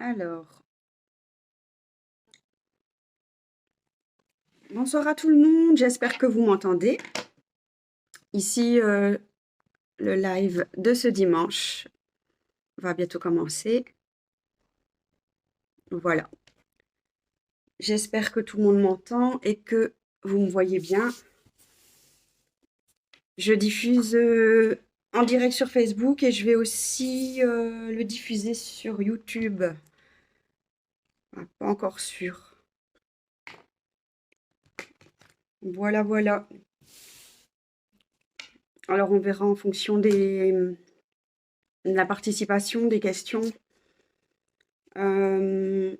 Alors, bonsoir à tout le monde, j'espère que vous m'entendez. Ici, le live de ce dimanche va bientôt commencer. Voilà. J'espère que tout le monde m'entend et que vous me voyez bien. Je diffuse en direct sur Facebook et je vais aussi le diffuser sur YouTube. Ah, pas encore sûr. Voilà, voilà. Alors, on verra en fonction de la participation, des questions. Je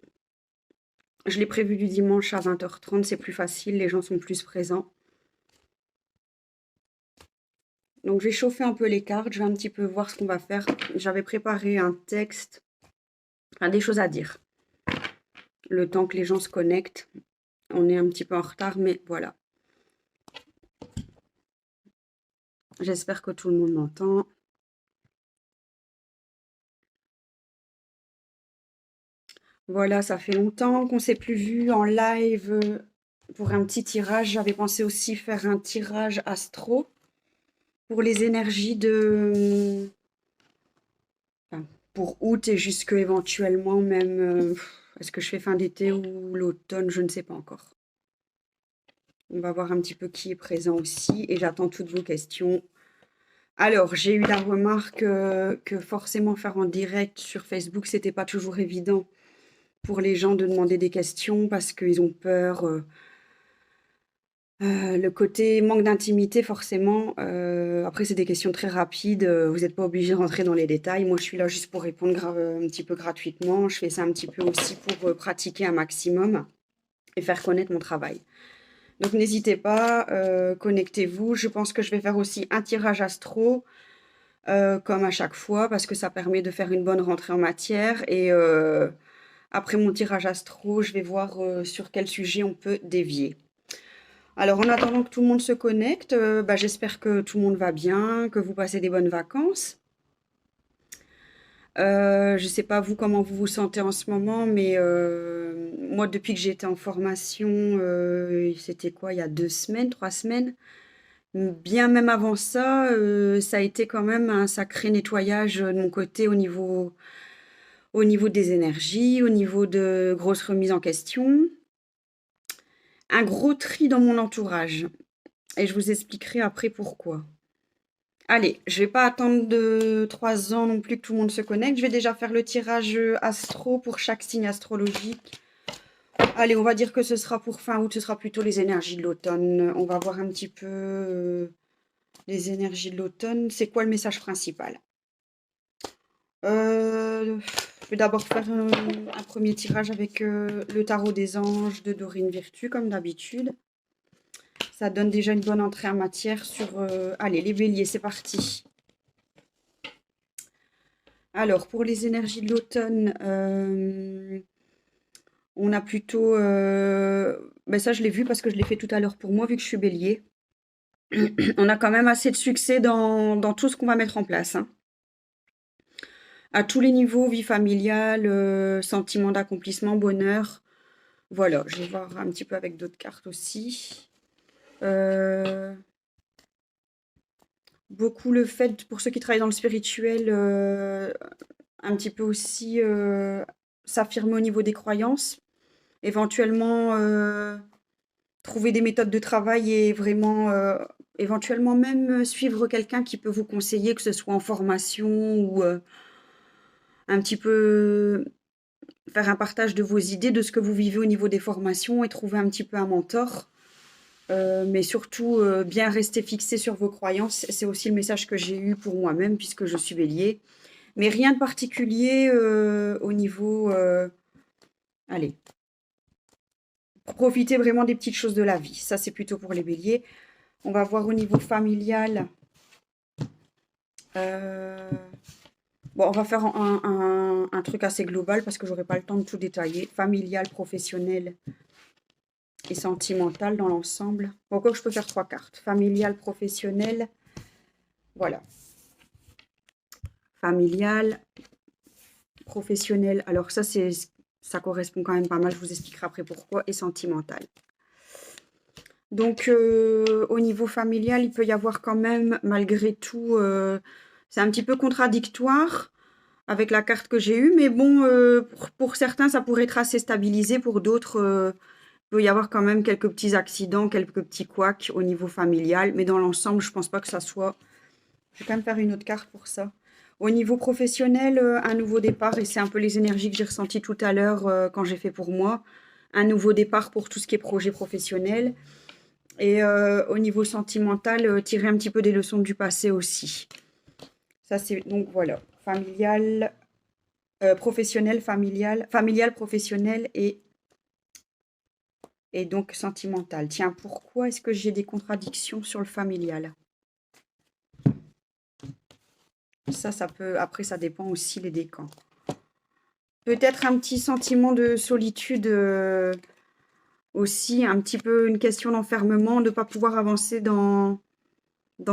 l'ai prévu du dimanche à 20h30, c'est plus facile, les gens sont plus présents. Donc je vais chauffer un peu les cartes, je vais un petit peu voir ce qu'on va faire. J'avais préparé un texte, enfin des choses à dire. Le temps que les gens se connectent, on est un petit peu en retard, mais voilà. J'espère que tout le monde m'entend. Voilà, ça fait longtemps qu'on ne s'est plus vu en live pour un petit tirage. J'avais pensé aussi faire un tirage astro pour les énergies de... enfin, pour août et jusque éventuellement même... est-ce que je fais fin d'été ou l'automne? Je ne sais pas encore. On va voir un petit peu qui est présent aussi et j'attends toutes vos questions. Alors, j'ai eu la remarque que forcément faire en direct sur Facebook, c'était pas toujours évident pour les gens de demander des questions parce qu'ils ont peur. Le côté manque d'intimité, forcément. Après, c'est des questions très rapides. Vous n'êtes pas obligé de rentrer dans les détails. Moi, je suis là juste pour répondre un petit peu gratuitement. Je fais ça un petit peu aussi pour pratiquer un maximum et faire connaître mon travail. Donc, n'hésitez pas, connectez-vous. Je pense que je vais faire aussi un tirage astro, comme à chaque fois, parce que ça permet de faire une bonne rentrée en matière. Et après mon tirage astro, je vais voir sur quel sujet on peut dévier. Alors, en attendant que tout le monde se connecte, j'espère que tout le monde va bien, que vous passez des bonnes vacances. Je ne sais pas vous comment vous vous sentez en ce moment, mais moi, depuis que j'ai été en formation, c'était quoi, il y a 2 semaines, 3 semaines, bien même avant ça, ça a été quand même un sacré nettoyage de mon côté au niveau des énergies, au niveau de grosses remises en question. Un gros tri dans mon entourage. Et je vous expliquerai après pourquoi. Allez, je vais pas attendre de 3 ans non plus que tout le monde se connecte. Je vais déjà faire le tirage astro pour chaque signe astrologique. Allez, on va dire que ce sera pour fin août, ce sera plutôt les énergies de l'automne. On va voir un petit peu les énergies de l'automne. C'est quoi le message principal? Je vais d'abord faire un premier tirage avec le tarot des anges de Dorine Virtue, comme d'habitude. Ça donne déjà une bonne entrée en matière sur... allez, les béliers, c'est parti. Alors, pour les énergies de l'automne, on a plutôt... ça, je l'ai vu parce que je l'ai fait tout à l'heure pour moi, vu que je suis bélier. On a quand même assez de succès dans tout ce qu'on va mettre en place, hein. À tous les niveaux, vie familiale, sentiment d'accomplissement, bonheur. Voilà, je vais voir un petit peu avec d'autres cartes aussi. Beaucoup le fait, pour ceux qui travaillent dans le spirituel, un petit peu aussi s'affirmer au niveau des croyances. Éventuellement, trouver des méthodes de travail et vraiment, éventuellement même suivre quelqu'un qui peut vous conseiller, que ce soit en formation ou un petit peu faire un partage de vos idées, de ce que vous vivez au niveau des formations et trouver un petit peu un mentor. Mais surtout, bien rester fixé sur vos croyances. C'est aussi le message que j'ai eu pour moi-même puisque je suis bélier. Mais rien de particulier au niveau... allez, profiter vraiment des petites choses de la vie. Ça, c'est plutôt pour les béliers. On va voir au niveau familial. Bon, on va faire un truc assez global parce que j'aurai pas le temps de tout détailler. Familial, professionnel et sentimental dans l'ensemble. Bon, quoi que je peux faire 3 cartes. Familial, professionnel. Voilà. Familial. professionnel. Alors ça correspond quand même pas mal, je vous expliquerai après pourquoi, et sentimental. Donc, au niveau familial, il peut y avoir quand même, malgré tout, c'est un petit peu contradictoire avec la carte que j'ai eue, mais bon, pour certains, ça pourrait être assez stabilisé, pour d'autres, il peut y avoir quand même quelques petits accidents, quelques petits couacs au niveau familial, mais dans l'ensemble, je pense pas que ça soit. Je vais quand même faire une autre carte pour ça. Au niveau professionnel, un nouveau départ, et c'est un peu les énergies que j'ai ressenties tout à l'heure quand j'ai fait pour moi. Un nouveau départ pour tout ce qui est projet professionnel. Et au niveau sentimental, tirer un petit peu des leçons du passé aussi. Ça, c'est donc voilà. Familial, professionnel, familial, professionnel et donc sentimental. Tiens, pourquoi est-ce que j'ai des contradictions sur le familial? Ça peut. Après, ça dépend aussi les décans. Peut-être un petit sentiment de solitude aussi, un petit peu une question d'enfermement, de ne pas pouvoir avancer dans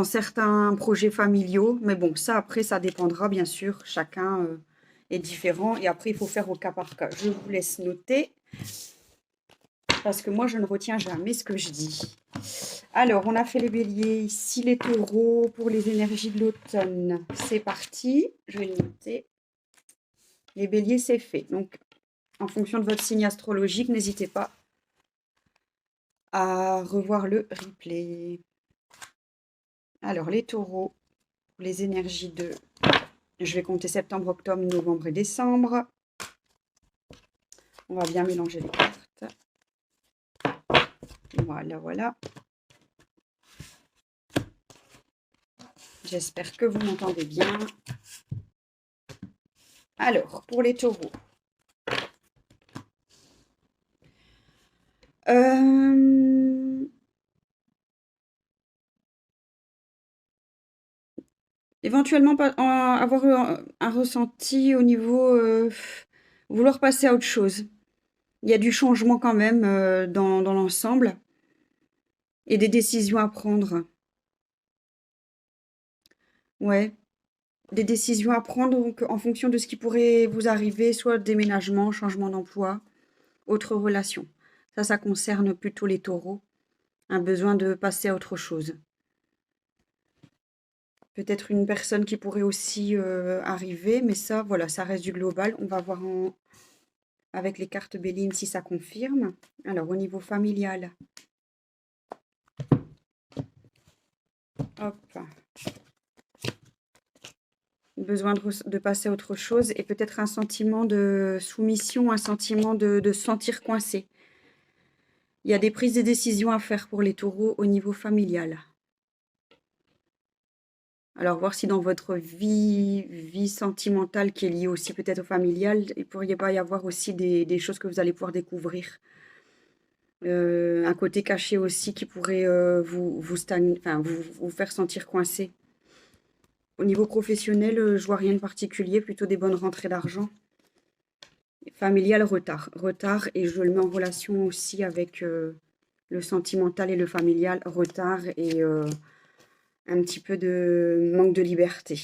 certains projets familiaux. Mais bon, ça, après, ça dépendra, bien sûr. Chacun est différent. Et après, il faut faire au cas par cas. Je vous laisse noter. Parce que moi, je ne retiens jamais ce que je dis. Alors, on a fait les béliers. Ici, les taureaux pour les énergies de l'automne. C'est parti. Je vais noter. Les béliers, c'est fait. Donc, en fonction de votre signe astrologique, n'hésitez pas à revoir le replay. Alors, les taureaux, les énergies de... Je vais compter septembre, octobre, novembre et décembre. On va bien mélanger les cartes. Voilà, voilà. J'espère que vous m'entendez bien. Alors, pour les taureaux. Éventuellement, avoir un ressenti au niveau... vouloir passer à autre chose. Il y a du changement quand même dans l'ensemble. Et des décisions à prendre. Ouais. Des décisions à prendre donc, en fonction de ce qui pourrait vous arriver, soit déménagement, changement d'emploi, autre relation. Ça concerne plutôt les taureaux. Un besoin de passer à autre chose. Peut-être une personne qui pourrait aussi arriver, mais ça, voilà, ça reste du global. On va voir avec les cartes Béline si ça confirme. Alors, au niveau familial. Hop. Besoin de passer à autre chose et peut-être un sentiment de soumission, un sentiment de se sentir coincé. Il y a des prises de décision à faire pour les taureaux au niveau familial. Alors, voir si dans votre vie sentimentale qui est liée aussi peut-être au familial, il pourrait pas y avoir aussi des choses que vous allez pouvoir découvrir. Un côté caché aussi qui pourrait vous faire sentir coincé. Au niveau professionnel, je vois rien de particulier, plutôt des bonnes rentrées d'argent. Familial, retard, et je le mets en relation aussi avec le sentimental et le familial, retard et un petit peu de manque de liberté.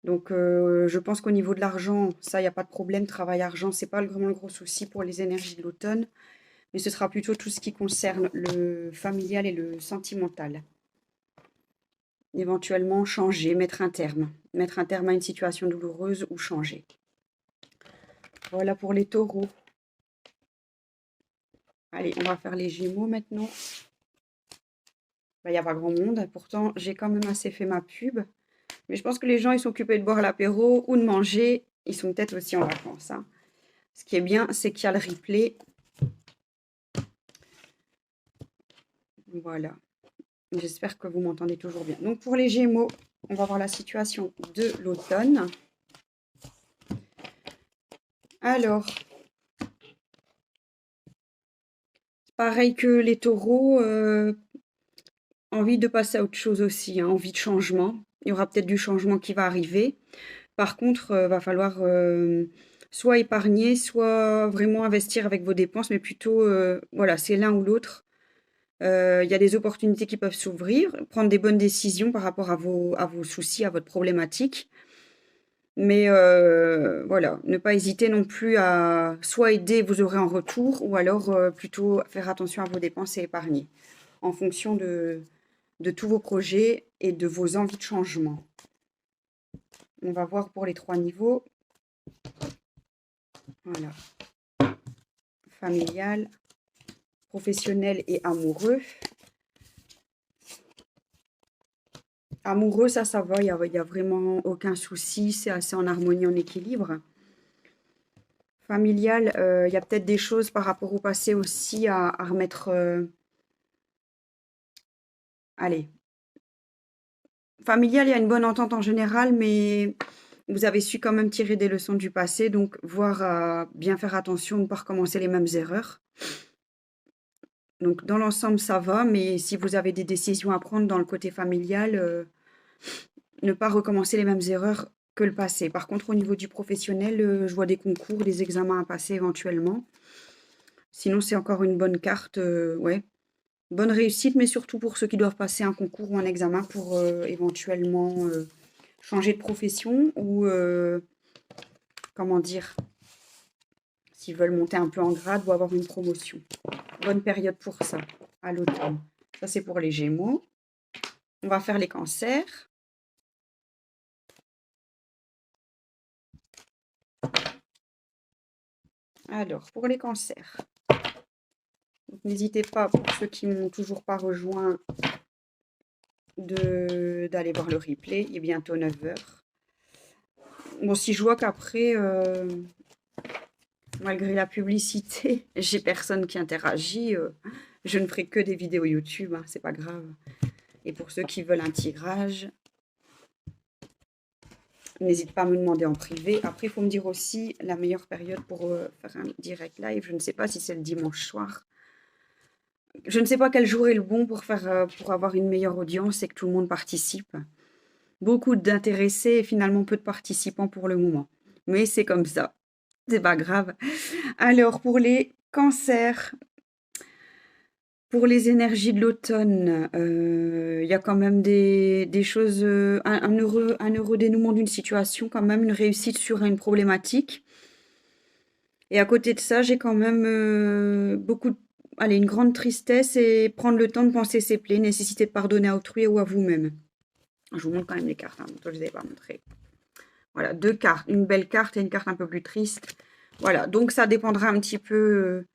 Donc, je pense qu'au niveau de l'argent, ça, il n'y a pas de problème. Travail, argent, c'est pas vraiment le gros souci pour les énergies de l'automne, mais ce sera plutôt tout ce qui concerne le familial et le sentimental. Éventuellement, changer, mettre un terme à une situation douloureuse ou changer. Voilà pour les taureaux. Allez, on va faire les gémeaux maintenant. Il n'y a pas grand monde. Pourtant, j'ai quand même assez fait ma pub. Mais je pense que les gens, ils sont occupés de boire l'apéro ou de manger. Ils sont peut-être aussi en vacances. Hein. Ce qui est bien, c'est qu'il y a le replay. Voilà. J'espère que vous m'entendez toujours bien. Donc, pour les gémeaux, on va voir la situation de l'automne. Alors, pareil que les taureaux, envie de passer à autre chose aussi, hein, envie de changement. Il y aura peut-être du changement qui va arriver. Par contre, va falloir soit épargner, soit vraiment investir avec vos dépenses, mais plutôt, voilà, c'est l'un ou l'autre. Il y a des opportunités qui peuvent s'ouvrir, prendre des bonnes décisions par rapport à vos soucis, à votre problématique. Mais voilà, ne pas hésiter non plus à soit aider, vous aurez en retour, ou alors plutôt faire attention à vos dépenses et épargner en fonction de tous vos projets et de vos envies de changement. On va voir pour les 3 niveaux. Voilà. Familial, professionnel et amoureux. Amoureux, ça va, il y a vraiment aucun souci, c'est assez en harmonie, en équilibre. Familial, il y a peut-être des choses par rapport au passé aussi à remettre. Allez. Familial, il y a une bonne entente en général, mais vous avez su quand même tirer des leçons du passé, donc voir à bien faire attention de ne pas recommencer les mêmes erreurs. Donc dans l'ensemble, ça va, mais si vous avez des décisions à prendre dans le côté familial, ne pas recommencer les mêmes erreurs que le passé. Par contre, au niveau du professionnel, je vois des concours, des examens à passer éventuellement. Sinon, c'est encore une bonne carte, ouais. Bonne réussite, mais surtout pour ceux qui doivent passer un concours ou un examen pour éventuellement changer de profession ou, comment dire, s'ils veulent monter un peu en grade ou avoir une promotion. Bonne période pour ça, à l'automne. Ça, c'est pour les Gémeaux. On va faire les cancers. Alors, pour les cancers, n'hésitez pas, pour ceux qui m'ont toujours pas rejoint, d'aller voir le replay. Il est bientôt 9 h. Bon, si je vois qu'après, malgré la publicité, j'ai personne qui interagit, je ne ferai que des vidéos YouTube, hein, c'est pas grave. Et pour ceux qui veulent un tirage, n'hésite pas à me demander en privé. Après, il faut me dire aussi la meilleure période pour faire un direct live. Je ne sais pas si c'est le dimanche soir. Je ne sais pas quel jour est le bon pour pour avoir une meilleure audience et que tout le monde participe. Beaucoup d'intéressés et finalement peu de participants pour le moment. Mais c'est comme ça. C'est pas grave. Alors, pour les cancers, pour les énergies de l'automne, il y a quand même des choses, un heureux dénouement d'une situation, quand même, une réussite sur une problématique. Et à côté de ça, j'ai quand même allez, une grande tristesse et prendre le temps de penser ses plaies, nécessité de pardonner à autrui ou à vous-même. Je vous montre quand même les cartes, hein, je ne les ai pas montrées. Voilà, 2 cartes, une belle carte et une carte un peu plus triste. Voilà, donc ça dépendra un petit peu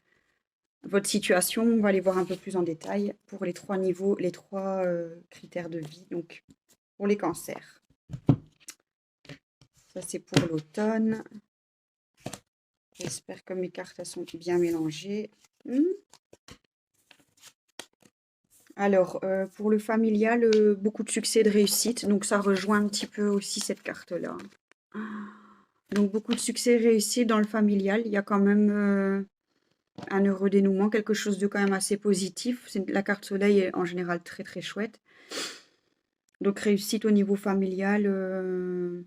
votre situation. On va aller voir un peu plus en détail pour les 3 niveaux, les 3 critères de vie. Donc, pour les cancers. Ça, c'est pour l'automne. J'espère que mes cartes elles sont bien mélangées. Alors, pour le familial, beaucoup de succès et de réussite. Donc, ça rejoint un petit peu aussi cette carte-là. Donc, beaucoup de succès et réussite dans le familial. Il y a quand même un heureux dénouement, quelque chose de quand même assez positif. La carte soleil est en général très, très chouette. Donc, réussite au niveau familial,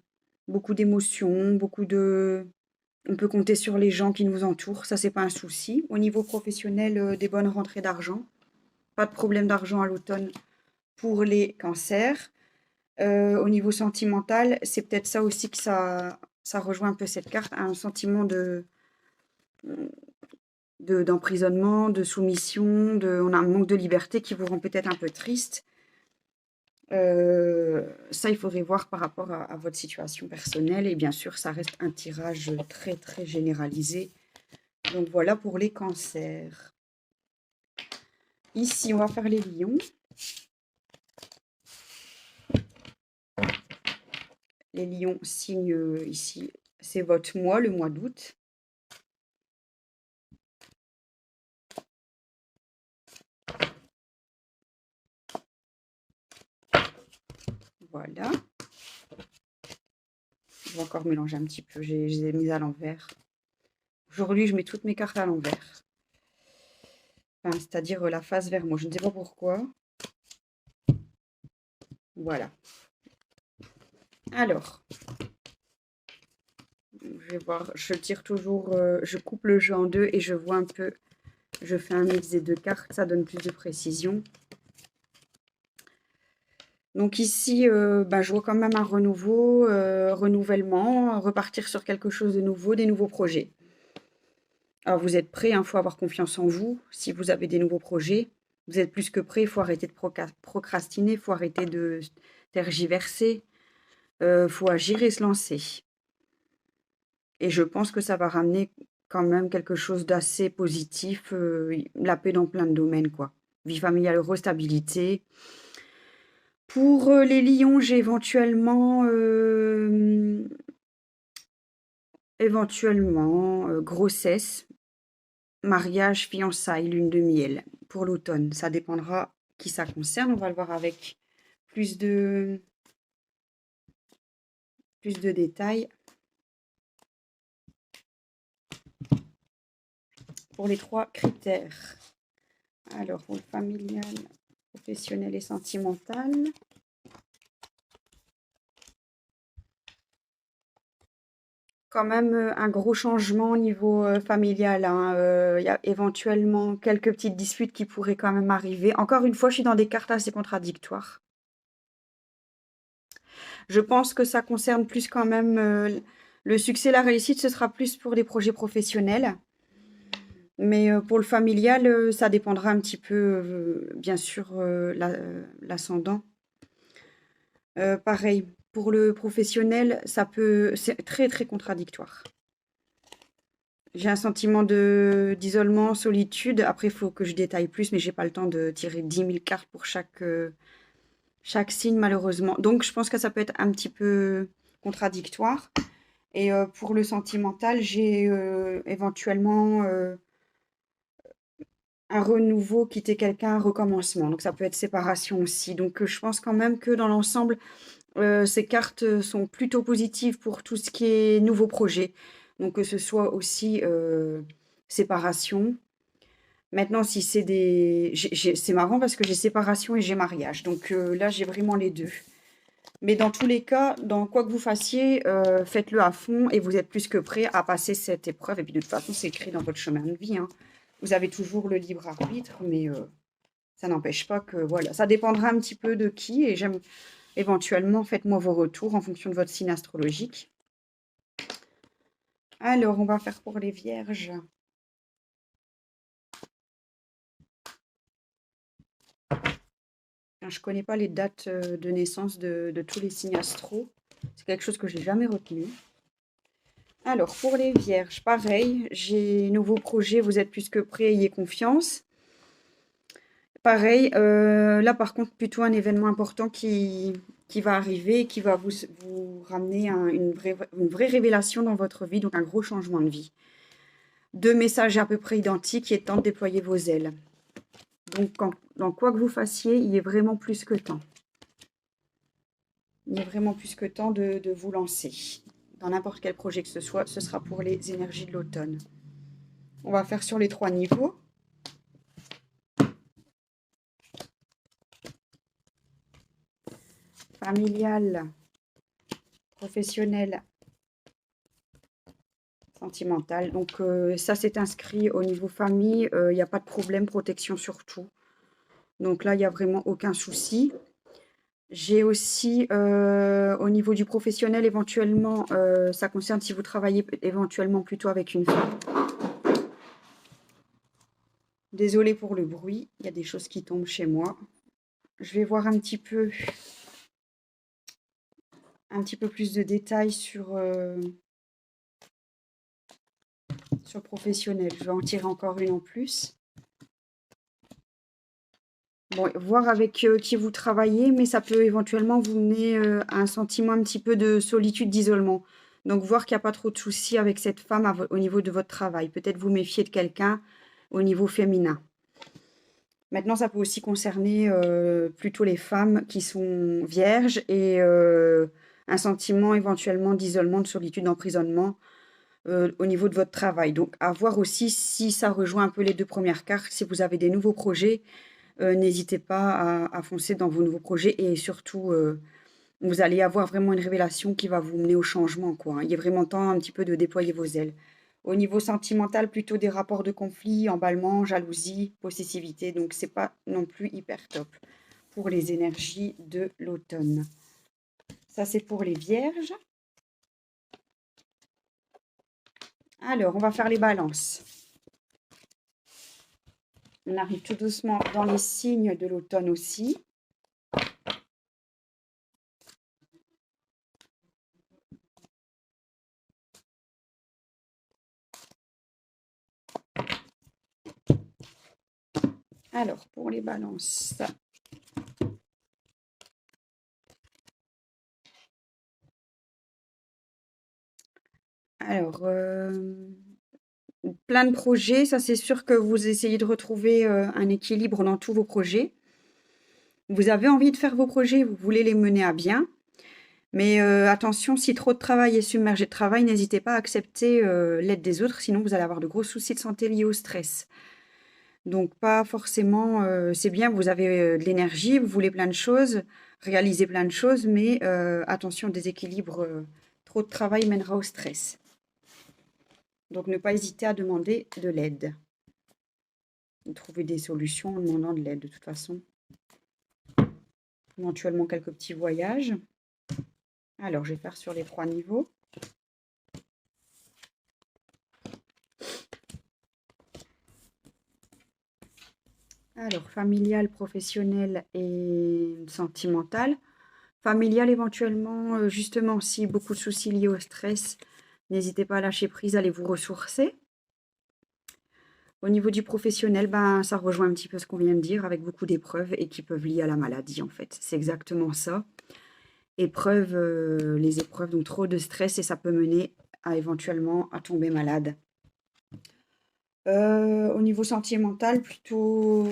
beaucoup d'émotions, beaucoup de... On peut compter sur les gens qui nous entourent, ça, c'est pas un souci. Au niveau professionnel, des bonnes rentrées d'argent. Pas de problème d'argent à l'automne pour les cancers. Au niveau sentimental, c'est peut-être ça aussi que ça rejoint un peu cette carte, un sentiment d'emprisonnement, de soumission, on a un manque de liberté qui vous rend peut-être un peu triste. Ça, il faudrait voir par rapport à votre situation personnelle. Et bien sûr, ça reste un tirage très, très généralisé. Donc voilà pour les cancers. Ici, on va faire les lions. Les lions, signe ici, c'est votre mois, le mois d'août. Voilà. Je vais encore mélanger un petit peu, je les ai mises à l'envers. Aujourd'hui, je mets toutes mes cartes à l'envers. Enfin, c'est-à-dire la face vers moi. Je ne sais pas pourquoi. Voilà. Alors, je vais voir, je tire toujours, je coupe le jeu en deux et je vois un peu, je fais un mix des 2 cartes, ça donne plus de précision. Donc ici, bah, je vois quand même un renouveau, renouvellement, repartir sur quelque chose de nouveau, des nouveaux projets. Alors vous êtes prêt, il faut avoir confiance en vous. Si vous avez des nouveaux projets, vous êtes plus que prêt. Il faut arrêter de procrastiner, il faut arrêter de tergiverser. Faut agir et se lancer. Et je pense que ça va ramener quand même quelque chose d'assez positif, la paix dans plein de domaines, quoi. Vie familiale heureuse, stabilité. Pour les lions, j'ai éventuellement grossesse, mariage, fiançailles, lune de miel pour l'automne. Ça dépendra qui ça concerne. On va le voir avec plus de détails. Pour les 3 critères. Alors, pour le familial, professionnel et sentimental. Quand même un gros changement au niveau familial, hein. Il y a éventuellement quelques petites disputes qui pourraient quand même arriver. Encore une fois, je suis dans des cartes assez contradictoires. Je pense que ça concerne plus quand même le succès, la réussite, ce sera plus pour des projets professionnels. Mais pour le familial, ça dépendra un petit peu, bien sûr, l'ascendant. Pareil, pour le professionnel, c'est très très contradictoire. J'ai un sentiment d'isolement, solitude. Après, il faut que je détaille plus, mais j'ai pas le temps de tirer 10 000 cartes pour chaque signe, malheureusement. Donc, je pense que ça peut être un petit peu contradictoire. Et pour le sentimental, j'ai éventuellement un renouveau, quitter quelqu'un, un recommencement. Donc, ça peut être séparation aussi. Donc, je pense quand même que dans l'ensemble, ces cartes sont plutôt positives pour tout ce qui est nouveaux projets. Donc, que ce soit aussi séparation. Maintenant, si c'est c'est marrant parce que j'ai séparation et j'ai mariage. Donc là, j'ai vraiment les deux. Mais dans tous les cas, dans quoi que vous fassiez, faites-le à fond et vous êtes plus que prêt à passer cette épreuve. Et puis de toute façon, c'est écrit dans votre chemin de vie, hein. Vous avez toujours le libre arbitre, mais ça n'empêche pas que, voilà, ça dépendra un petit peu de qui. Et j'aime éventuellement, faites-moi vos retours en fonction de votre signe astrologique. Alors, on va faire pour les vierges. Je ne connais pas les dates de naissance de tous les signes astro. C'est quelque chose que j'ai jamais retenu. Alors, pour les vierges, pareil, j'ai nouveau projet, vous êtes plus que prêts, ayez confiance. Pareil, là par contre, plutôt un événement important qui va arriver, qui va vous ramener une vraie révélation dans votre vie, donc un gros changement de vie. 2 messages à peu près identiques, il est temps de déployer vos ailes. Donc, dans quoi que vous fassiez, il est vraiment plus que temps. Il est vraiment plus que temps de vous lancer. Dans n'importe quel projet que ce soit, ce sera pour les énergies de l'automne. On va faire sur les 3 niveaux. Familial, professionnel, sentimental. Donc ça, c'est inscrit au niveau famille. Il n'y a pas de problème, protection surtout. Donc là, il n'y a vraiment aucun souci. J'ai aussi, au niveau du professionnel, éventuellement, ça concerne si vous travaillez éventuellement plutôt avec une femme. Désolée pour le bruit, il y a des choses qui tombent chez moi. Je vais voir un petit peu plus de détails sur le professionnel. Je vais en tirer encore une en plus. Bon, voir avec qui vous travaillez, mais ça peut éventuellement vous mener à un sentiment un petit peu de solitude, d'isolement. Donc, voir qu'il n'y a pas trop de soucis avec cette femme au niveau de votre travail. Peut-être vous méfier de quelqu'un au niveau féminin. Maintenant, ça peut aussi concerner plutôt les femmes qui sont vierges et un sentiment éventuellement d'isolement, de solitude, d'emprisonnement au niveau de votre travail. Donc, à voir aussi si ça rejoint un peu les 2 premières cartes. Si vous avez des nouveaux projets, n'hésitez pas à foncer dans vos nouveaux projets et surtout, vous allez avoir vraiment une révélation qui va vous mener au changement, quoi, hein. Il est vraiment temps un petit peu de déployer vos ailes. Au niveau sentimental, plutôt des rapports de conflit, emballement, jalousie, possessivité. Donc, c'est pas non plus hyper top. pour les énergies de l'automne. Ça, c'est pour les vierges. Alors, on va faire les balances. On arrive tout doucement dans les signes de l'automne aussi. Alors, pour les balances. Alors, plein de projets. Ça, c'est sûr que vous essayez de retrouver un équilibre dans tous vos projets. Vous avez envie de faire vos projets, vous voulez les mener à bien. Mais attention, si trop de travail est submergé de travail, n'hésitez pas à accepter l'aide des autres, sinon vous allez avoir de gros soucis de santé liés au stress. Donc pas forcément, c'est bien, vous avez de l'énergie, vous voulez plein de choses, réaliser plein de choses, mais attention, déséquilibre, trop de travail mènera au stress. Donc ne pas hésiter à demander de l'aide. Trouver des solutions en demandant de l'aide de toute façon. Éventuellement quelques petits voyages. Alors, je vais faire sur les 3 niveaux. Alors, familial, professionnel et sentimental. Familial, éventuellement, justement, si beaucoup de soucis liés au stress, n'hésitez pas à lâcher prise, allez vous ressourcer. Au niveau du professionnel, ben, ça rejoint un petit peu ce qu'on vient de dire, avec beaucoup d'épreuves et qui peuvent lier à la maladie, en fait. C'est exactement ça. Épreuves, les épreuves, donc trop de stress et ça peut mener à éventuellement à tomber malade. Au niveau sentimental, plutôt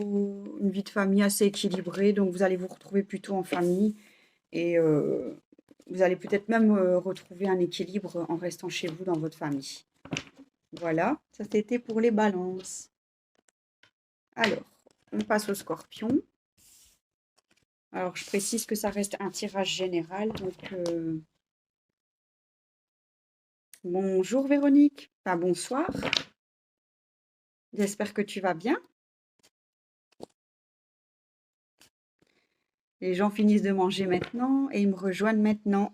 une vie de famille assez équilibrée, donc vous allez vous retrouver plutôt en famille et vous allez peut-être même retrouver un équilibre en restant chez vous dans votre famille. Voilà, ça c'était pour les balances. Alors, on passe au scorpion. Alors, je précise que ça reste un tirage général, donc bonjour Véronique, enfin bonsoir. J'espère que tu vas bien. Les gens finissent de manger maintenant et ils me rejoignent maintenant.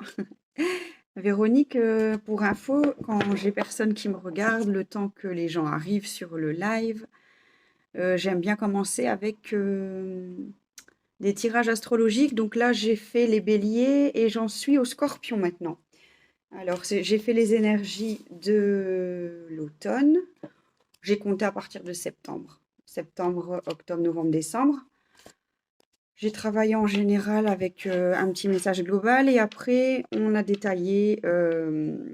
Véronique, pour info, quand j'ai personne qui me regarde, le temps que les gens arrivent sur le live, j'aime bien commencer avec des tirages astrologiques. Donc là, j'ai fait les béliers et j'en suis au scorpion maintenant. Alors, j'ai fait les énergies de l'automne. J'ai compté à partir de septembre. Septembre, octobre, novembre, décembre. J'ai travaillé en général avec un petit message global et après, on a détaillé le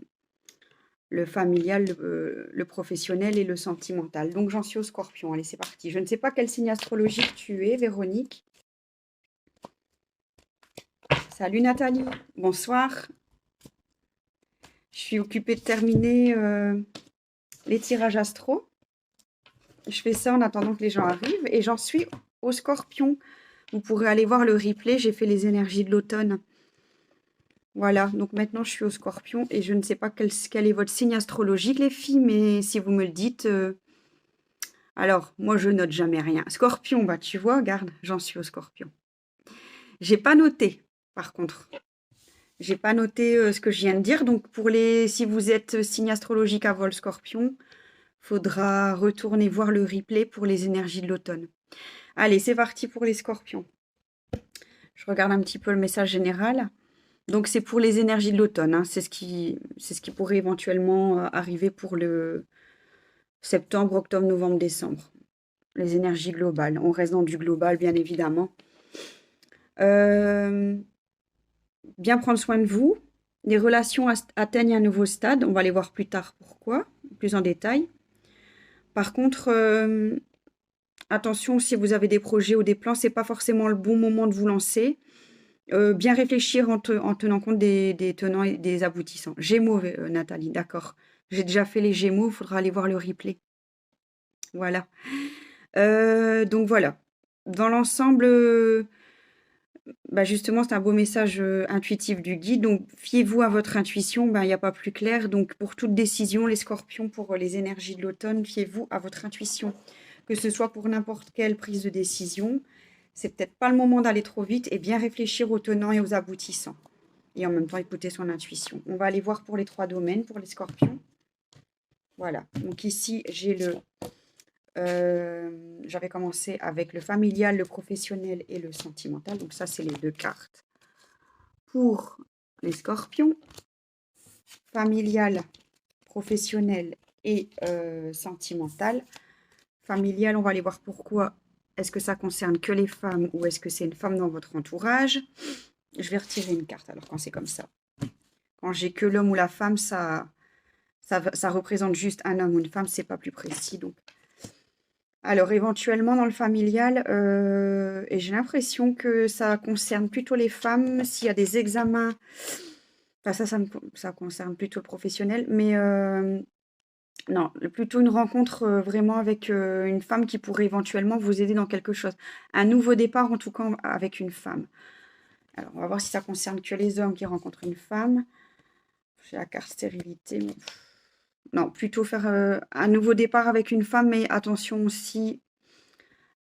familial, le professionnel et le sentimental. Donc, j'en suis au scorpion. Allez, c'est parti. Je ne sais pas quel signe astrologique tu es, Véronique. Salut Nathalie, bonsoir. Je suis occupée de terminer les tirages astro. Je fais ça en attendant que les gens arrivent et j'en suis au scorpion. Vous pourrez aller voir le replay, j'ai fait les énergies de l'automne. Voilà, donc maintenant je suis au scorpion et je ne sais pas quel est votre signe astrologique les filles, mais si vous me le dites... Alors, moi je note jamais rien. Scorpion, bah tu vois, regarde, j'en suis au scorpion. J'ai pas noté, par contre. J'ai pas noté ce que je viens de dire, donc si vous êtes signe astrologique à vol scorpion, faudra retourner voir le replay pour les énergies de l'automne. Allez, c'est parti pour les scorpions. Je regarde un petit peu le message général. Donc, c'est pour les énergies de l'automne. Hein. C'est ce qui pourrait éventuellement arriver pour le septembre, octobre, novembre, décembre. Les énergies globales. On reste dans du global, bien évidemment. Bien prendre soin de vous. Les relations atteignent un nouveau stade. On va aller voir plus tard pourquoi, plus en détail. Par contre, attention, si vous avez des projets ou des plans, ce n'est pas forcément le bon moment de vous lancer. Bien réfléchir en tenant compte des tenants et des aboutissants. Gémeaux, Nathalie, d'accord. J'ai déjà fait les Gémeaux, il faudra aller voir le replay. Voilà. Donc voilà. Dans l'ensemble, bah justement, c'est un beau message intuitif du guide. Donc, fiez-vous à votre intuition, il n'y a pas plus clair. Donc, pour toute décision, les scorpions, pour les énergies de l'automne, fiez-vous à votre intuition. Que ce soit pour n'importe quelle prise de décision, c'est peut-être pas le moment d'aller trop vite et bien réfléchir aux tenants et aux aboutissants. Et en même temps, écouter son intuition. On va aller voir pour les 3 domaines, pour les scorpions. Voilà. Donc ici, j'ai j'avais commencé avec le familial, le professionnel et le sentimental. Donc ça, c'est les 2 cartes. Pour les scorpions, familial, professionnel et sentimental. Familial, on va aller voir pourquoi. Est-ce que ça concerne que les femmes ou est-ce que c'est une femme dans votre entourage? Je vais retirer une carte alors quand c'est comme ça. Quand j'ai que l'homme ou la femme, ça représente juste un homme ou une femme, c'est pas plus précis. Donc. Alors éventuellement dans le familial, et j'ai l'impression que ça concerne plutôt les femmes s'il y a des examens. Enfin, ça concerne plutôt le professionnel, mais non, plutôt une rencontre vraiment avec une femme qui pourrait éventuellement vous aider dans quelque chose. Un nouveau départ, en tout cas, avec une femme. Alors, on va voir si ça concerne que les hommes qui rencontrent une femme. J'ai la carte stérilité. Mais... non, plutôt faire un nouveau départ avec une femme, mais attention aussi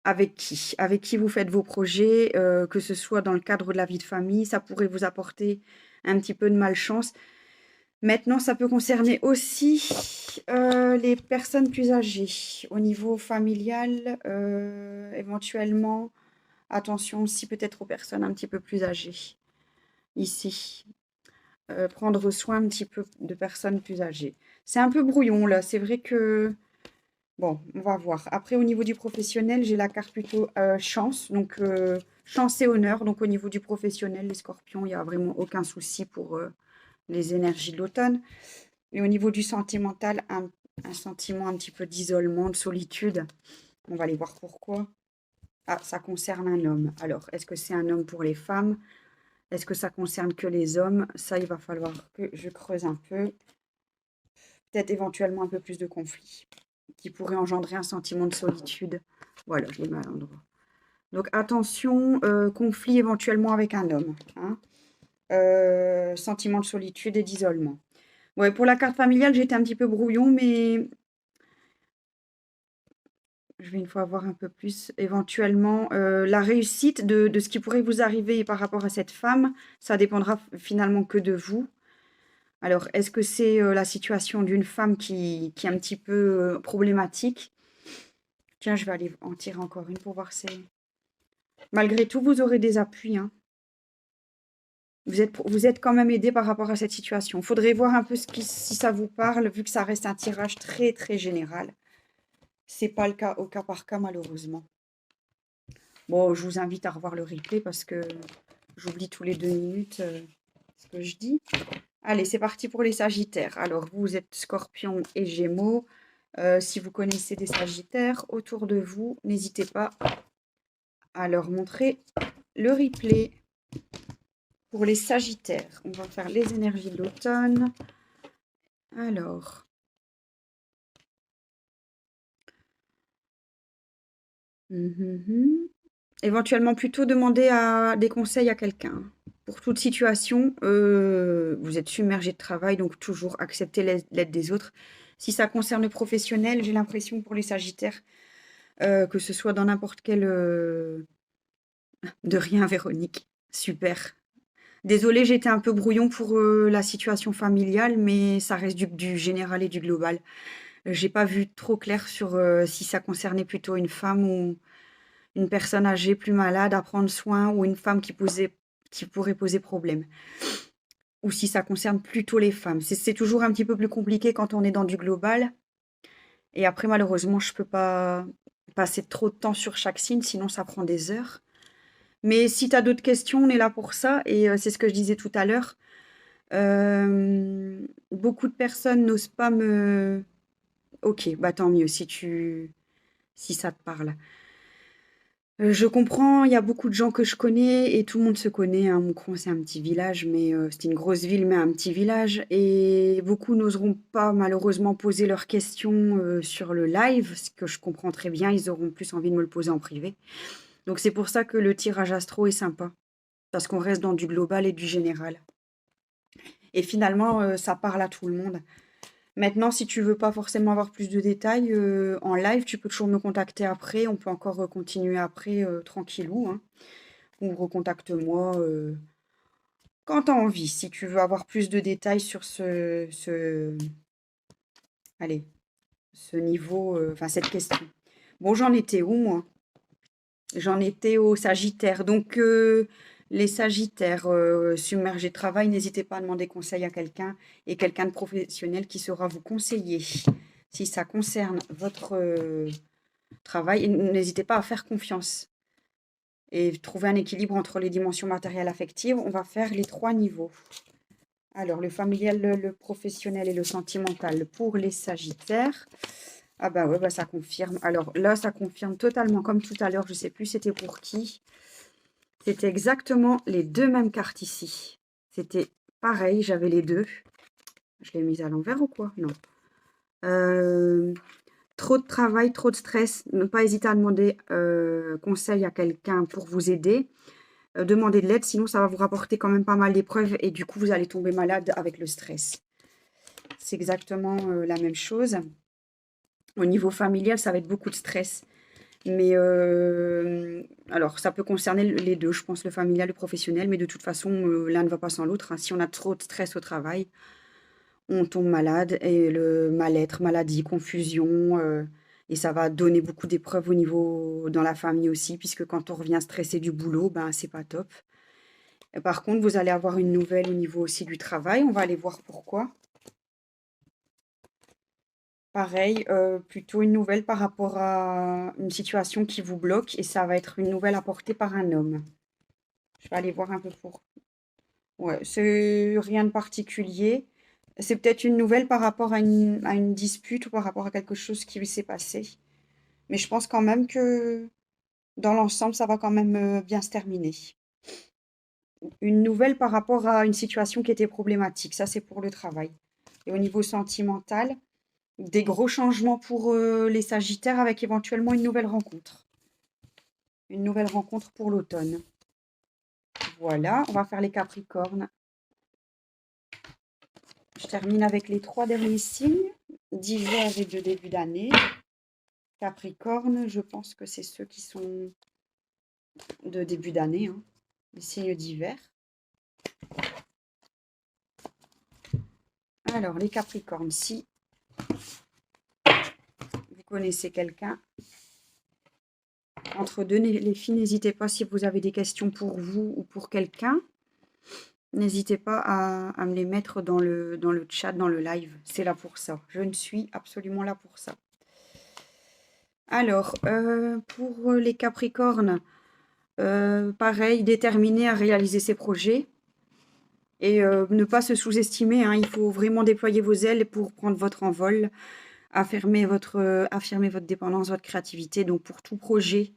avec qui. Avec qui vous faites vos projets, que ce soit dans le cadre de la vie de famille. Ça pourrait vous apporter un petit peu de malchance. Maintenant, ça peut concerner aussi les personnes plus âgées. Au niveau familial, éventuellement, attention aussi peut-être aux personnes un petit peu plus âgées. Ici, prendre soin un petit peu de personnes plus âgées. C'est un peu brouillon là, c'est vrai que... bon, on va voir. Après, au niveau du professionnel, j'ai la carte plutôt chance. Donc, chance et honneur. Donc, au niveau du professionnel, les scorpions, il n'y a vraiment aucun souci pour... les énergies de l'automne. Et au niveau du sentimental, un sentiment un petit peu d'isolement, de solitude. On va aller voir pourquoi. Ah, ça concerne un homme. Alors, est-ce que c'est un homme pour les femmes? Est-ce que ça concerne que les hommes? Ça, il va falloir que je creuse un peu. Peut-être éventuellement un peu plus de conflits qui pourrait engendrer un sentiment de solitude. Voilà, je l'ai mal à l'endroit. Donc, attention, conflit éventuellement avec un homme. Hein. Sentiment de solitude et d'isolement. Ouais, pour la carte familiale, j'étais un petit peu brouillon, mais je vais une fois voir un peu plus. Éventuellement, la réussite de ce qui pourrait vous arriver par rapport à cette femme, ça dépendra finalement que de vous. Alors, est-ce que c'est la situation d'une femme qui est un petit peu problématique? Tiens, je vais aller en tirer encore une pour voir si... malgré tout, vous aurez des appuis, hein. Vous êtes quand même aidé par rapport à cette situation. Il faudrait voir un peu si ça vous parle, vu que ça reste un tirage très, très général. C'est pas le cas au cas par cas, malheureusement. Bon, je vous invite à revoir le replay parce que j'oublie tous les 2 minutes ce que je dis. Allez, c'est parti pour les Sagittaires. Alors, vous êtes Scorpion et Gémeaux. Si vous connaissez des Sagittaires autour de vous, n'hésitez pas à leur montrer le replay. Pour les Sagittaires, on va faire les énergies de l'automne. Alors... éventuellement plutôt demander des conseils à quelqu'un. Pour toute situation, vous êtes submergé de travail, donc toujours accepter l'aide des autres. Si ça concerne le professionnel, j'ai l'impression pour les Sagittaires, que ce soit dans n'importe quel... de rien, Véronique. Super. Désolée, j'étais un peu brouillon pour la situation familiale, mais ça reste du général et du global. J'ai pas vu trop clair sur si ça concernait plutôt une femme ou une personne âgée plus malade à prendre soin ou une femme qui pourrait poser problème. Ou si ça concerne plutôt les femmes. C'est toujours un petit peu plus compliqué quand on est dans du global. Et après, malheureusement, je peux pas passer trop de temps sur chaque signe, sinon ça prend des heures. Mais si tu as d'autres questions, on est là pour ça. Et c'est ce que je disais tout à l'heure. Beaucoup de personnes n'osent pas me... Ok, bah tant mieux si ça te parle. Je comprends, il y a beaucoup de gens que je connais et tout le monde se connaît, hein. Moucron, c'est un petit village, mais c'est une grosse ville, mais un petit village. Et beaucoup n'oseront pas malheureusement poser leurs questions sur le live, ce que je comprends très bien. Ils auront plus envie de me le poser en privé. Donc c'est pour ça que le tirage astro est sympa, parce qu'on reste dans du global et du général. Et finalement, ça parle à tout le monde. Maintenant, si tu veux pas forcément avoir plus de détails en live, tu peux toujours me contacter après. On peut encore continuer après tranquillou, hein. Ou recontacte-moi quand tu as envie. Si tu veux avoir plus de détails sur allez, ce niveau, enfin cette question. Bon, j'en étais où, moi? J'en étais au Sagittaire. Donc, les Sagittaires submergés de travail, n'hésitez pas à demander conseil à quelqu'un et quelqu'un de professionnel qui saura vous conseiller. Si ça concerne votre travail, et n'hésitez pas à faire confiance et trouver un équilibre entre les dimensions matérielles affectives. On va faire les 3 niveaux. Alors, le familial, le professionnel et le sentimental pour les Sagittaires. Ah bah ouais, bah ça confirme. Alors là, ça confirme totalement, comme tout à l'heure, je sais plus c'était pour qui. C'était exactement les 2 mêmes cartes ici. C'était pareil, j'avais les 2. Je l'ai mise à l'envers ou quoi? Non. Trop de travail, trop de stress. Ne pas hésiter à demander conseil à quelqu'un pour vous aider. Demandez de l'aide, sinon ça va vous rapporter quand même pas mal d'épreuves et du coup, vous allez tomber malade avec le stress. C'est exactement la même chose. Au niveau familial, ça va être beaucoup de stress. Mais alors, ça peut concerner les deux, je pense, le familial, le professionnel, mais de toute façon, l'un ne va pas sans l'autre, hein. Si on a trop de stress au travail, on tombe malade et le mal-être, maladie, confusion, et ça va donner beaucoup d'épreuves au niveau dans la famille aussi, puisque quand on revient stressé du boulot, ben c'est pas top. Et par contre, vous allez avoir une nouvelle au niveau aussi du travail. On va aller voir pourquoi. Pareil, plutôt une nouvelle par rapport à une situation qui vous bloque et ça va être une nouvelle apportée par un homme. Je vais aller voir un peu pour... Ouais, c'est rien de particulier. C'est peut-être une nouvelle par rapport à une dispute ou par rapport à quelque chose qui s'est passé. Mais je pense quand même que dans l'ensemble, ça va quand même bien se terminer. Une nouvelle par rapport à une situation qui était problématique. Ça, c'est pour le travail. Et au niveau sentimental, des gros changements pour les Sagittaires avec éventuellement une nouvelle rencontre. Une nouvelle rencontre pour l'automne. Voilà, on va faire les Capricornes. Je termine avec les 3 derniers signes d'hiver et de début d'année. Capricorne, je pense que c'est ceux qui sont de début d'année, hein, les signes d'hiver. Alors, les Capricornes, si vous connaissez quelqu'un, entre deux, les filles, n'hésitez pas si vous avez des questions pour vous ou pour quelqu'un. N'hésitez pas à me les mettre dans le chat, dans le live. C'est là pour ça. Je ne suis absolument là pour ça. Alors, pour les Capricornes, pareil, déterminé à réaliser ses projets et ne pas se sous-estimer, hein. Il faut vraiment déployer vos ailes pour prendre votre envol, affirmer votre dépendance, votre créativité. Donc, pour tout projet,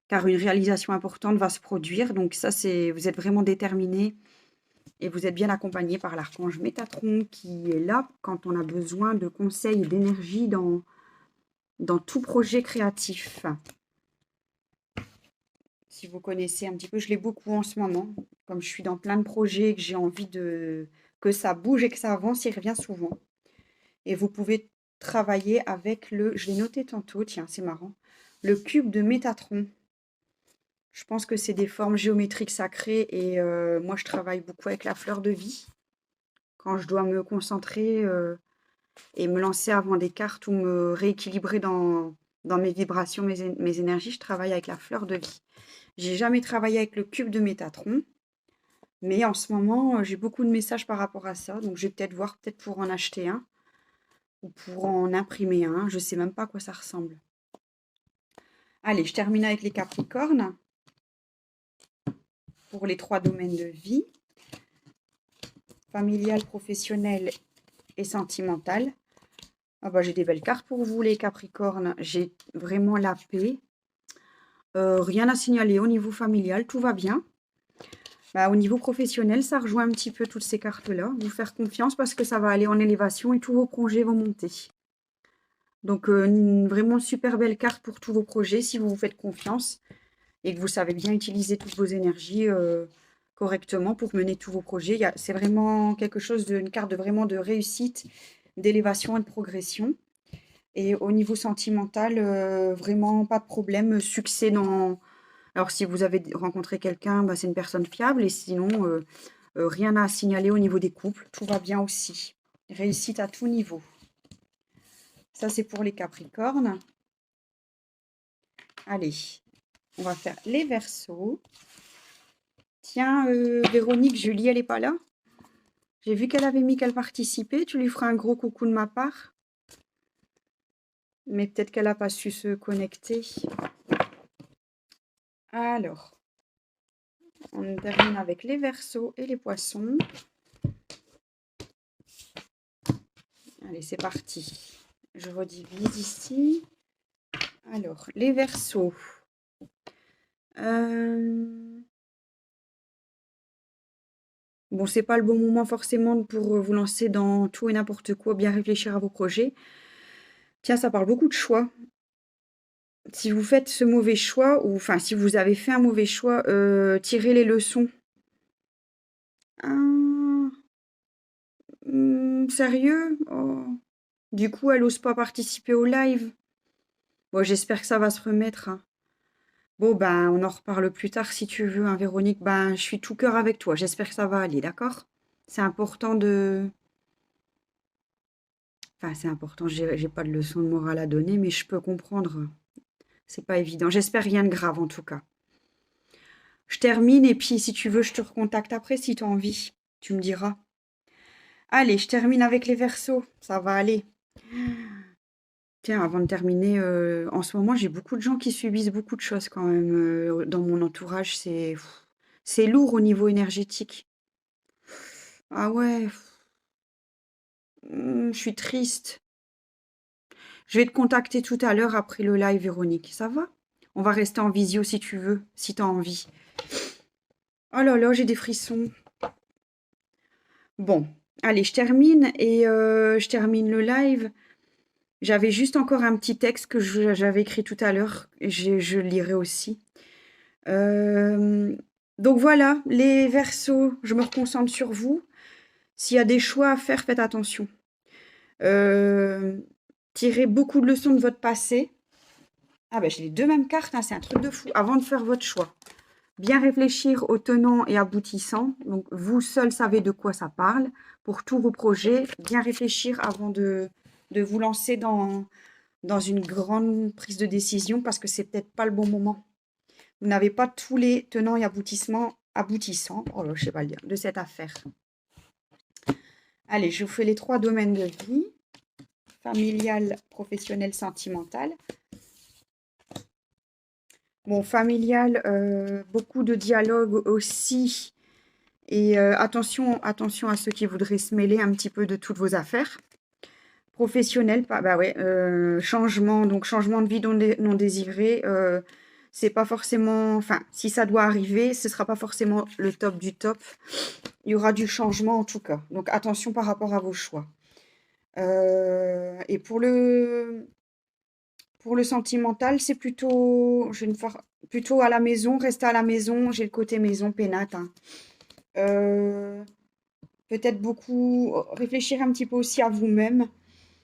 car une réalisation importante va se produire. Donc, ça, vous êtes vraiment déterminé et vous êtes bien accompagné par l'archange Métatron qui est là quand on a besoin de conseils et d'énergie dans tout projet créatif. Si vous connaissez un petit peu, je l'ai beaucoup en ce moment. Comme je suis dans plein de projets et que j'ai envie que ça bouge et que ça avance, il revient souvent. Et vous pouvez travailler avec je l'ai noté tantôt, tiens, c'est marrant, le cube de Métatron. Je pense que c'est des formes géométriques sacrées et moi je travaille beaucoup avec la fleur de vie. Quand je dois me concentrer et me lancer avant des cartes ou me rééquilibrer dans mes vibrations, mes énergies, je travaille avec la fleur de vie. J'ai jamais travaillé avec le cube de Métatron, mais en ce moment, j'ai beaucoup de messages par rapport à ça. Donc, je vais peut-être voir, peut-être pour en acheter un ou pour en imprimer un. Je ne sais même pas à quoi ça ressemble. Allez, je termine avec les Capricornes pour les 3 domaines de vie. Familial, professionnel et sentimental. Ah bah, j'ai des belles cartes pour vous, les Capricornes. J'ai vraiment la paix. Rien à signaler au niveau familial, tout va bien. Bah, au niveau professionnel, ça rejoint un petit peu toutes ces cartes-là. Vous faire confiance parce que ça va aller en élévation et tous vos projets vont monter. Donc, vraiment super belle carte pour tous vos projets si vous vous faites confiance et que vous savez bien utiliser toutes vos énergies correctement pour mener tous vos projets. C'est vraiment quelque chose une carte vraiment de réussite d'élévation et de progression. Et au niveau sentimental, vraiment pas de problème, succès dans... Alors si vous avez rencontré quelqu'un, bah, c'est une personne fiable, et sinon, rien à signaler au niveau des couples, tout va bien aussi. Réussite à tout niveau. Ça, c'est pour les Capricornes. Allez, on va faire les Verseaux. Tiens, Véronique, Julie, elle n'est pas là? J'ai vu qu'elle avait mis qu'elle participait. Tu lui feras un gros coucou de ma part. Mais peut-être qu'elle n'a pas su se connecter. Alors, on termine avec les Verseaux et les Poissons. Allez, c'est parti. Je redivise ici. Alors, les Verseaux. Bon, c'est pas le bon moment forcément pour vous lancer dans tout et n'importe quoi, bien réfléchir à vos projets. Tiens, ça parle beaucoup de choix. Si vous faites ce mauvais choix, ou enfin, si vous avez fait un mauvais choix, tirez les leçons. Ah, sérieux? Oh. Du coup, elle n'ose pas participer au live. Bon, j'espère que ça va se remettre, hein. Bon, ben, on en reparle plus tard si tu veux, hein, Véronique. Ben, je suis tout cœur avec toi. J'espère que ça va aller, d'accord? C'est important de... Enfin, c'est important, j'ai pas de leçon de morale à donner, mais je peux comprendre. C'est pas évident. J'espère rien de grave, en tout cas. Je termine, et puis, si tu veux, je te recontacte après, si tu as envie. Tu me diras. Allez, je termine avec les Verseaux. Ça va aller. Tiens, avant de terminer, en ce moment, j'ai beaucoup de gens qui subissent beaucoup de choses quand même. Dans mon entourage, c'est lourd au niveau énergétique. Ah ouais, je suis triste. Je vais te contacter tout à l'heure après le live, Véronique. Ça va? On va rester en visio si tu veux, si tu as envie. Oh là là, j'ai des frissons. Bon, allez, je termine, et je termine le live. J'avais juste encore un petit texte que j'avais écrit tout à l'heure. Je le lirai aussi. Donc voilà, les Verseaux, je me reconcentre sur vous. S'il y a des choix à faire, faites attention. Tirez beaucoup de leçons de votre passé. Ah ben j'ai les deux mêmes cartes, hein, c'est un truc de fou. Avant de faire votre choix, bien réfléchir aux tenants et aboutissants. Donc vous seul savez de quoi ça parle. Pour tous vos projets, bien réfléchir avant de vous lancer dans une grande prise de décision, parce que c'est peut-être pas le bon moment. Vous n'avez pas tous les tenants et aboutissants, oh là, je sais pas le dire, de cette affaire. Allez, je vous fais les 3 domaines de vie. Familial, professionnel, sentimental. Bon, familial, beaucoup de dialogue aussi. Et attention à ceux qui voudraient se mêler un petit peu de toutes vos affaires. Professionnel, bah ouais, changement, donc changement de vie non désiré. C'est pas forcément, enfin, si ça doit arriver, ce sera pas forcément le top du top. Il y aura du changement en tout cas. Donc attention par rapport à vos choix. Et pour le sentimental, c'est plutôt, plutôt à la maison, rester à la maison. J'ai le côté maison pénate, hein. Peut-être beaucoup réfléchir un petit peu aussi à vous-même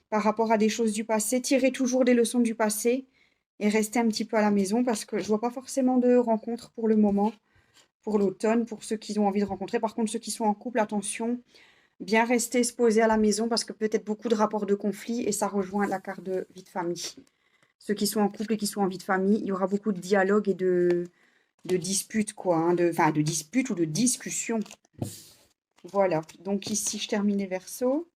par rapport à des choses du passé. Tirez toujours des leçons du passé et restez un petit peu à la maison, parce que je vois pas forcément de rencontres pour le moment, pour l'automne, pour ceux qui ont envie de rencontrer. Par contre, ceux qui sont en couple, attention, bien rester se poser à la maison, parce que peut-être beaucoup de rapports de conflit, et ça rejoint la carte de vie de famille. Ceux qui sont en couple et qui sont en vie de famille, il y aura beaucoup de dialogue et de disputes, quoi, hein, de disputes ou de discussions. Voilà, donc ici, je termine les Verseaux.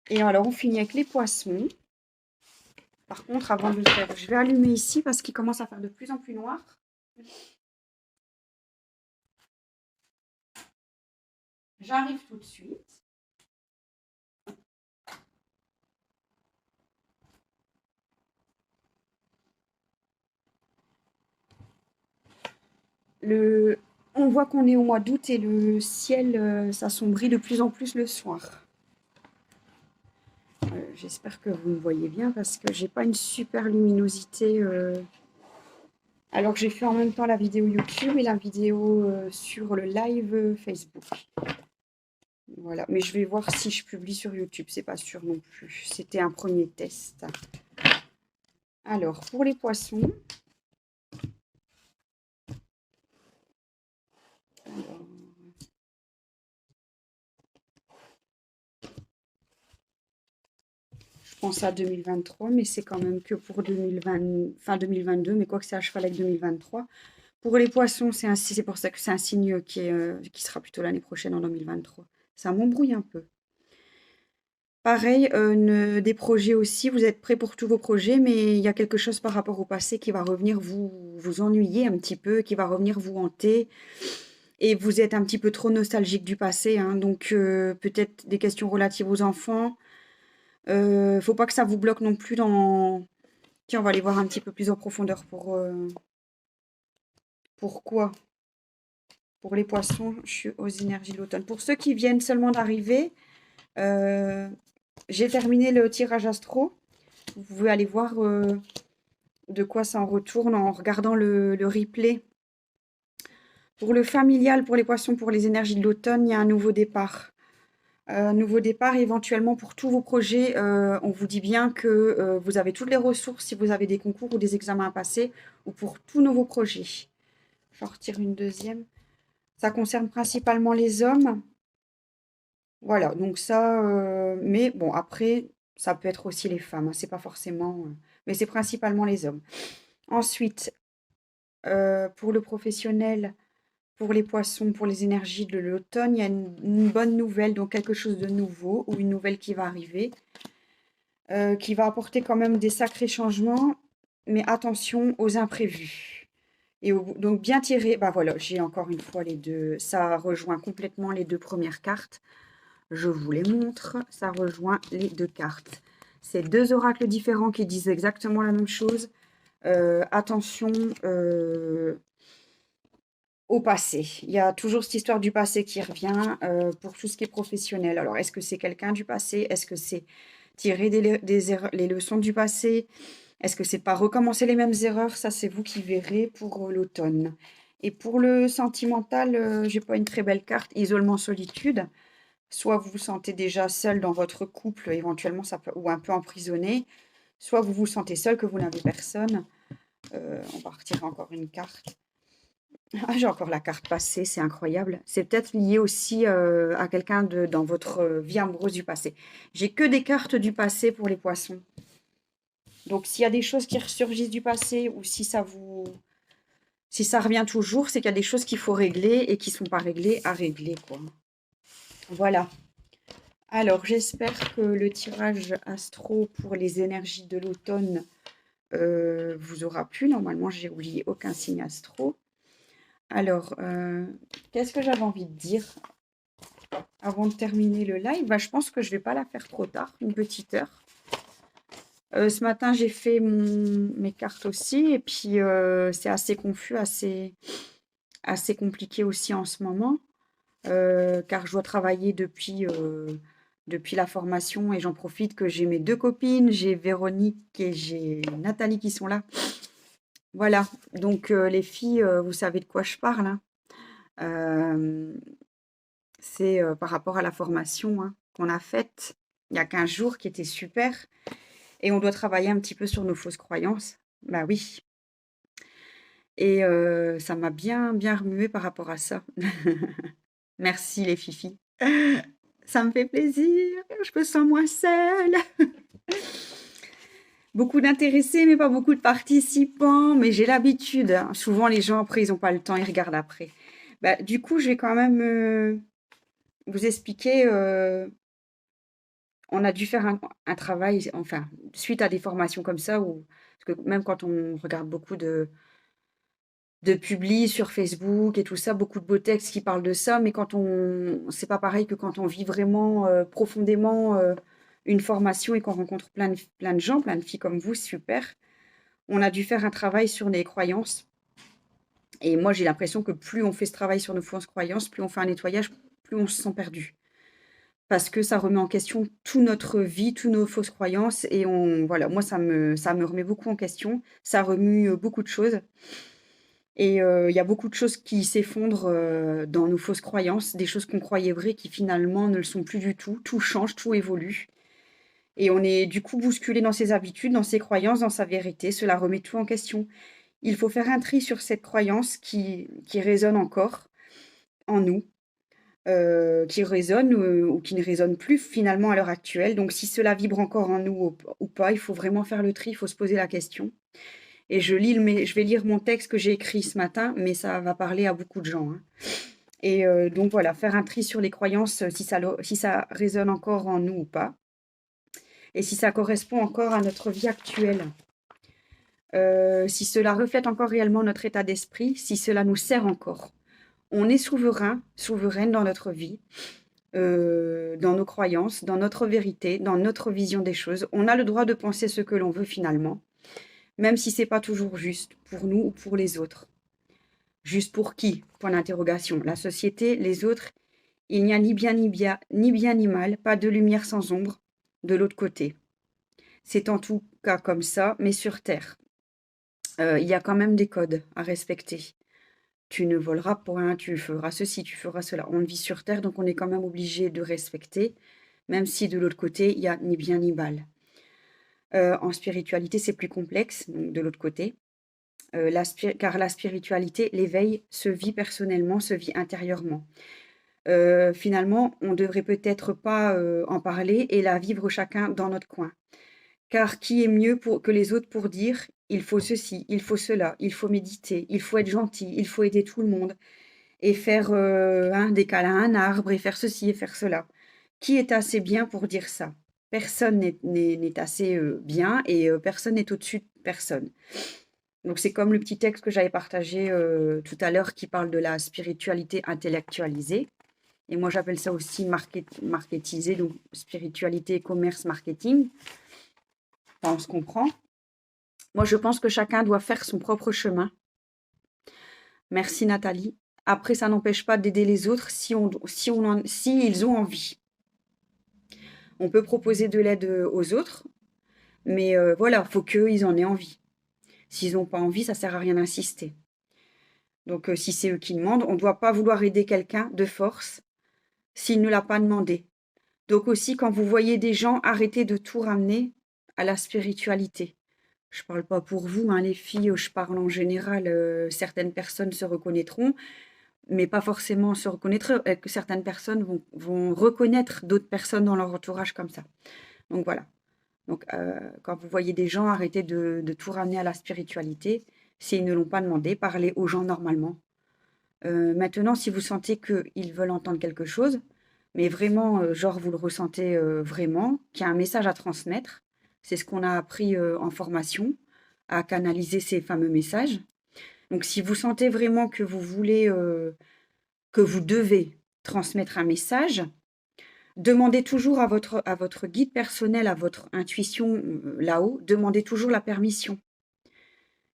Et alors, on finit avec les Poissons. Par contre, avant de le faire, je vais allumer ici parce qu'il commence à faire de plus en plus noir. J'arrive tout de suite. On voit qu'on est au mois d'août et le ciel s'assombrit de plus en plus le soir. J'espère que vous me voyez bien, parce que j'ai pas une super luminosité. Alors que j'ai fait en même temps la vidéo YouTube et la vidéo sur le live Facebook. Voilà, mais je vais voir si je publie sur YouTube, c'est pas sûr non plus. C'était un premier test. Alors, pour les poissons, alors, je pense à 2023, mais c'est quand même que pour 2020, fin 2022, mais quoi que c'est à cheval avec 2023. Pour les poissons, c'est pour ça que c'est un signe qui sera plutôt l'année prochaine en 2023. Ça m'embrouille un peu. Pareil, des projets aussi, vous êtes prêts pour tous vos projets, mais il y a quelque chose par rapport au passé qui va revenir vous ennuyer un petit peu, qui va revenir vous hanter. Et vous êtes un petit peu trop nostalgique du passé, hein, donc peut-être des questions relatives aux enfants. Faut pas que ça vous bloque non plus dans... Tiens, on va aller voir un petit peu plus en profondeur pourquoi. Pour les poissons, je suis aux énergies de l'automne. Pour ceux qui viennent seulement d'arriver, euh, j'ai terminé le tirage astro. Vous pouvez aller voir de quoi ça en retourne en regardant le replay. Pour le familial, pour les poissons, pour les énergies de l'automne, il y a un nouveau départ. Nouveau départ, éventuellement pour tous vos projets, on vous dit bien que vous avez toutes les ressources si vous avez des concours ou des examens à passer, ou pour tous vos projets. J'en retire une deuxième. Ça concerne principalement les hommes. Voilà, donc ça, mais bon, après, ça peut être aussi les femmes, hein, c'est pas forcément, mais c'est principalement les hommes. Ensuite, pour le professionnel, pour les poissons, pour les énergies de l'automne, il y a une bonne nouvelle, donc quelque chose de nouveau ou une nouvelle qui va arriver, qui va apporter quand même des sacrés changements, mais attention aux imprévus. Et donc bien tiré, bah voilà, j'ai encore une fois les deux, ça rejoint complètement les deux premières cartes. Je vous les montre, ça rejoint les deux cartes. C'est deux oracles différents qui disent exactement la même chose. Attention au passé. Il y a toujours cette histoire du passé qui revient pour tout ce qui est professionnel. Alors, est-ce que c'est quelqu'un du passé? Est-ce que c'est tirer les leçons du passé? Est-ce que c'est pas recommencer les mêmes erreurs? Ça, c'est vous qui verrez pour l'automne. Et pour le sentimental, j'ai pas une très belle carte. Isolement, solitude. Soit vous vous sentez déjà seul dans votre couple, éventuellement, ça peut, ou un peu emprisonné. Soit vous vous sentez seul, que vous n'avez personne. On va retirer encore une carte. Ah, j'ai encore la carte passée, c'est incroyable. C'est peut-être lié aussi à quelqu'un dans votre vie amoureuse du passé. J'ai que des cartes du passé pour les poissons. Donc s'il y a des choses qui ressurgissent du passé ou si ça revient toujours, c'est qu'il y a des choses qu'il faut régler et qui ne sont pas réglées à régler, quoi. Voilà. Alors j'espère que le tirage astro pour les énergies de l'automne vous aura plu. Normalement, j'ai oublié aucun signe astro. Alors, qu'est-ce que j'avais envie de dire avant de terminer le live? Bah, je pense que je ne vais pas la faire trop tard, une petite heure. Ce matin, j'ai fait mes cartes aussi, et puis c'est assez confus, assez compliqué aussi en ce moment, car je dois travailler depuis la formation, et j'en profite que j'ai mes deux copines, j'ai Véronique et j'ai Nathalie qui sont là. Voilà, donc les filles, vous savez de quoi je parle, hein. C'est par rapport à la formation qu'on a faite il y a 15 jours, qui était super. Et on doit travailler un petit peu sur nos fausses croyances. Bah oui. Et ça m'a bien, bien remué par rapport à ça. Merci les fifis. Ça me fait plaisir. Je me sens moins seule. Beaucoup d'intéressés, mais pas beaucoup de participants. Mais j'ai l'habitude, hein. Souvent, les gens, après, ils n'ont pas le temps, ils regardent après. Bah, du coup, je vais quand même vous expliquer. On a dû faire un travail, enfin, suite à des formations comme ça, parce que même quand on regarde beaucoup de publis sur Facebook et tout ça, beaucoup de beaux textes qui parlent de ça, mais c'est pas pareil que quand on vit vraiment profondément une formation et qu'on rencontre plein de gens, plein de filles comme vous, super. On a dû faire un travail sur les croyances. Et moi, j'ai l'impression que plus on fait ce travail sur nos fausses croyances, plus on fait un nettoyage, plus on se sent perdu. Parce que ça remet en question toute notre vie, toutes nos fausses croyances. Et voilà, moi, ça me remet beaucoup en question. Ça remue beaucoup de choses. Et il y a beaucoup de choses qui s'effondrent dans nos fausses croyances, des choses qu'on croyait vraies qui finalement ne le sont plus du tout. Tout change, tout évolue. Et on est du coup bousculé dans ses habitudes, dans ses croyances, dans sa vérité. Cela remet tout en question. Il faut faire un tri sur cette croyance qui résonne encore en nous, qui résonne ou qui ne résonne plus finalement à l'heure actuelle. Donc si cela vibre encore en nous ou pas, il faut vraiment faire le tri, il faut se poser la question. Et je vais lire mon texte que j'ai écrit ce matin, mais ça va parler à beaucoup de gens, hein. Et donc voilà, faire un tri sur les croyances, si ça résonne encore en nous ou pas, et si ça correspond encore à notre vie actuelle. Si cela reflète encore réellement notre état d'esprit, si cela nous sert encore. On est souverain, souveraine dans notre vie, dans nos croyances, dans notre vérité, dans notre vision des choses. On a le droit de penser ce que l'on veut finalement, même si c'est pas toujours juste pour nous ou pour les autres. Juste pour qui? Point d'interrogation. La société, les autres, il n'y a ni bien ni mal, pas de lumière sans ombre de l'autre côté. C'est en tout cas comme ça, mais sur Terre. Il y a quand même des codes à respecter. Tu ne voleras point, tu feras ceci, tu feras cela. On vit sur Terre, donc on est quand même obligé de respecter, même si de l'autre côté, il n'y a ni bien ni mal. En spiritualité, c'est plus complexe, donc de l'autre côté. Car la spiritualité, l'éveil, se vit personnellement, se vit intérieurement. Finalement, on ne devrait peut-être pas en parler et la vivre chacun dans notre coin. Car qui est mieux que les autres pour dire il faut ceci, il faut cela, il faut méditer, il faut être gentil, il faut aider tout le monde et faire des câlins à un arbre et faire ceci et faire cela. Qui est assez bien pour dire ça? Personne n'est assez bien et personne n'est au-dessus de personne. Donc c'est comme le petit texte que j'avais partagé tout à l'heure qui parle de la spiritualité intellectualisée. Et moi j'appelle ça aussi marketisé, donc spiritualité, commerce, marketing. Enfin, on se comprend. Moi je pense que chacun doit faire son propre chemin. Merci Nathalie. Après, ça n'empêche pas d'aider les autres si ils ont envie. On peut proposer de l'aide aux autres, mais voilà, il faut qu'ils en aient envie. S'ils n'ont pas envie, ça ne sert à rien d'insister. Donc, si c'est eux qui demandent, on ne doit pas vouloir aider quelqu'un de force s'il ne l'a pas demandé. Donc aussi, quand vous voyez des gens, arrêtez de tout ramener à la spiritualité. Je ne parle pas pour vous, hein, les filles, je parle en général. Certaines personnes se reconnaîtront, mais pas forcément se reconnaître, que certaines personnes vont reconnaître d'autres personnes dans leur entourage comme ça. Donc voilà. Donc quand vous voyez des gens, arrêtez de tout ramener à la spiritualité. S'ils ne l'ont pas demandé, parlez aux gens normalement. Maintenant, si vous sentez qu'ils veulent entendre quelque chose, mais vraiment, genre vous le ressentez vraiment, qu'il y a un message à transmettre, c'est ce qu'on a appris en formation, à canaliser ces fameux messages. Donc si vous sentez vraiment que vous voulez, que vous devez transmettre un message, demandez toujours à votre guide personnel, à votre intuition là-haut, demandez toujours la permission.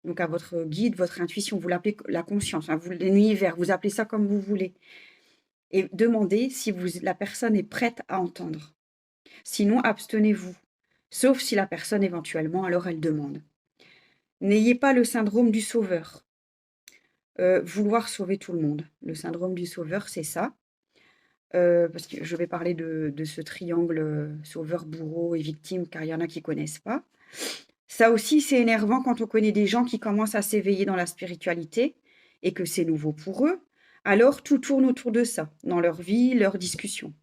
Donc à votre guide, votre intuition, vous l'appelez la conscience, hein, l'univers, vous appelez ça comme vous voulez. Et demandez si la personne est prête à entendre. Sinon, abstenez-vous. Sauf si la personne éventuellement, alors elle demande. N'ayez pas le syndrome du sauveur. Vouloir sauver tout le monde. Le syndrome du sauveur, c'est ça. Parce que je vais parler de ce triangle sauveur, bourreau et victime, car il y en a qui ne connaissent pas. Ça aussi, c'est énervant quand on connaît des gens qui commencent à s'éveiller dans la spiritualité et que c'est nouveau pour eux. Alors, tout tourne autour de ça, dans leur vie, leurs discussions.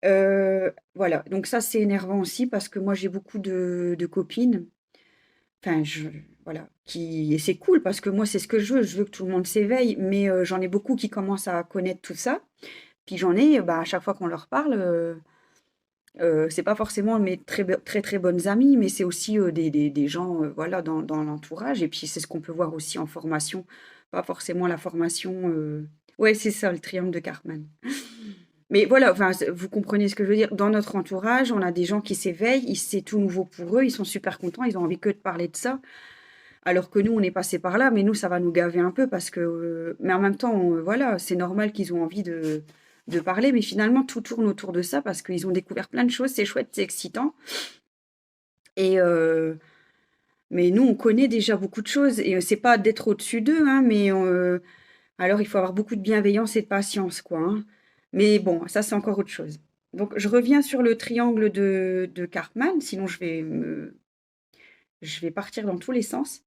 Voilà, donc ça, c'est énervant aussi parce que moi, j'ai beaucoup de copines, enfin, voilà, et c'est cool parce que moi, c'est ce que je veux que tout le monde s'éveille, mais j'en ai beaucoup qui commencent à connaître tout ça. Puis j'en ai, à chaque fois qu'on leur parle, c'est pas forcément mes très bonnes amies, mais c'est aussi des gens voilà, dans l'entourage. Et puis c'est ce qu'on peut voir aussi en formation, pas forcément la formation. Ouais, c'est ça, le triangle de Cartman. Mais voilà, enfin, vous comprenez ce que je veux dire. Dans notre entourage, on a des gens qui s'éveillent, c'est tout nouveau pour eux, ils sont super contents, ils ont envie que de parler de ça. Alors que nous, on est passé par là, mais nous, ça va nous gaver un peu parce que. Mais en même temps, voilà, c'est normal qu'ils ont envie de parler, mais finalement, tout tourne autour de ça parce qu'ils ont découvert plein de choses, c'est chouette, c'est excitant. Et Mais nous, on connaît déjà beaucoup de choses et c'est pas d'être au-dessus d'eux, hein, mais alors il faut avoir beaucoup de bienveillance et de patience, quoi, hein. Mais bon, ça, c'est encore autre chose. Donc, je reviens sur le triangle de Karpman, sinon je vais partir dans tous les sens.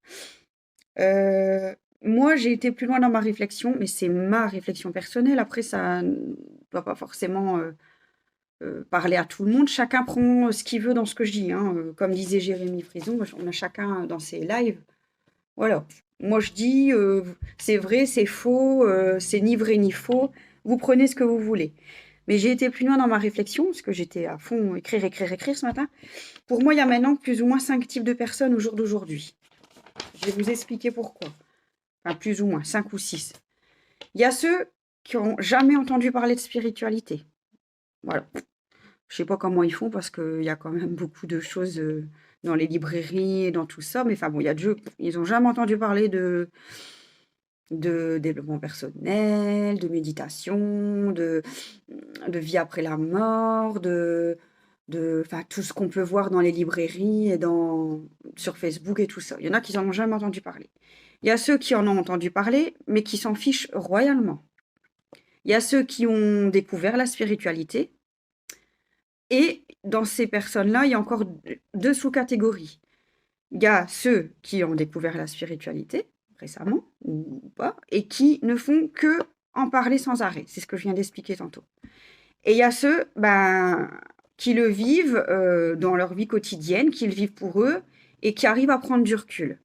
Moi, j'ai été plus loin dans ma réflexion, mais c'est ma réflexion personnelle. Après, ça ne doit pas forcément parler à tout le monde. Chacun prend ce qu'il veut dans ce que je dis, hein. Comme disait Jérémy Frison, on a chacun dans ses lives. Voilà. Moi, je dis, c'est vrai, c'est faux, c'est ni vrai ni faux. Vous prenez ce que vous voulez. Mais j'ai été plus loin dans ma réflexion, parce que j'étais à fond écrire, écrire, écrire ce matin. Pour moi, il y a maintenant plus ou moins 5 types de personnes au jour d'aujourd'hui. Je vais vous expliquer pourquoi. Enfin, plus ou moins, 5 ou 6. Il y a ceux qui n'ont jamais entendu parler de spiritualité. Voilà. Je sais pas comment ils font parce qu'il y a quand même beaucoup de choses dans les librairies et dans tout ça. Mais enfin bon, il y a ils n'ont jamais entendu parler de développement personnel, de méditation, de vie après la mort, enfin, tout ce qu'on peut voir dans les librairies et sur Facebook et tout ça. Il y en a qui n'en ont jamais entendu parler. Il y a ceux qui en ont entendu parler, mais qui s'en fichent royalement. Il y a ceux qui ont découvert la spiritualité. Et dans ces personnes-là, il y a encore 2 sous-catégories. Il y a ceux qui ont découvert la spiritualité récemment ou pas, et qui ne font que en parler sans arrêt. C'est ce que je viens d'expliquer tantôt. Et il y a ceux qui le vivent dans leur vie quotidienne, qui le vivent pour eux, et qui arrivent à prendre du recul.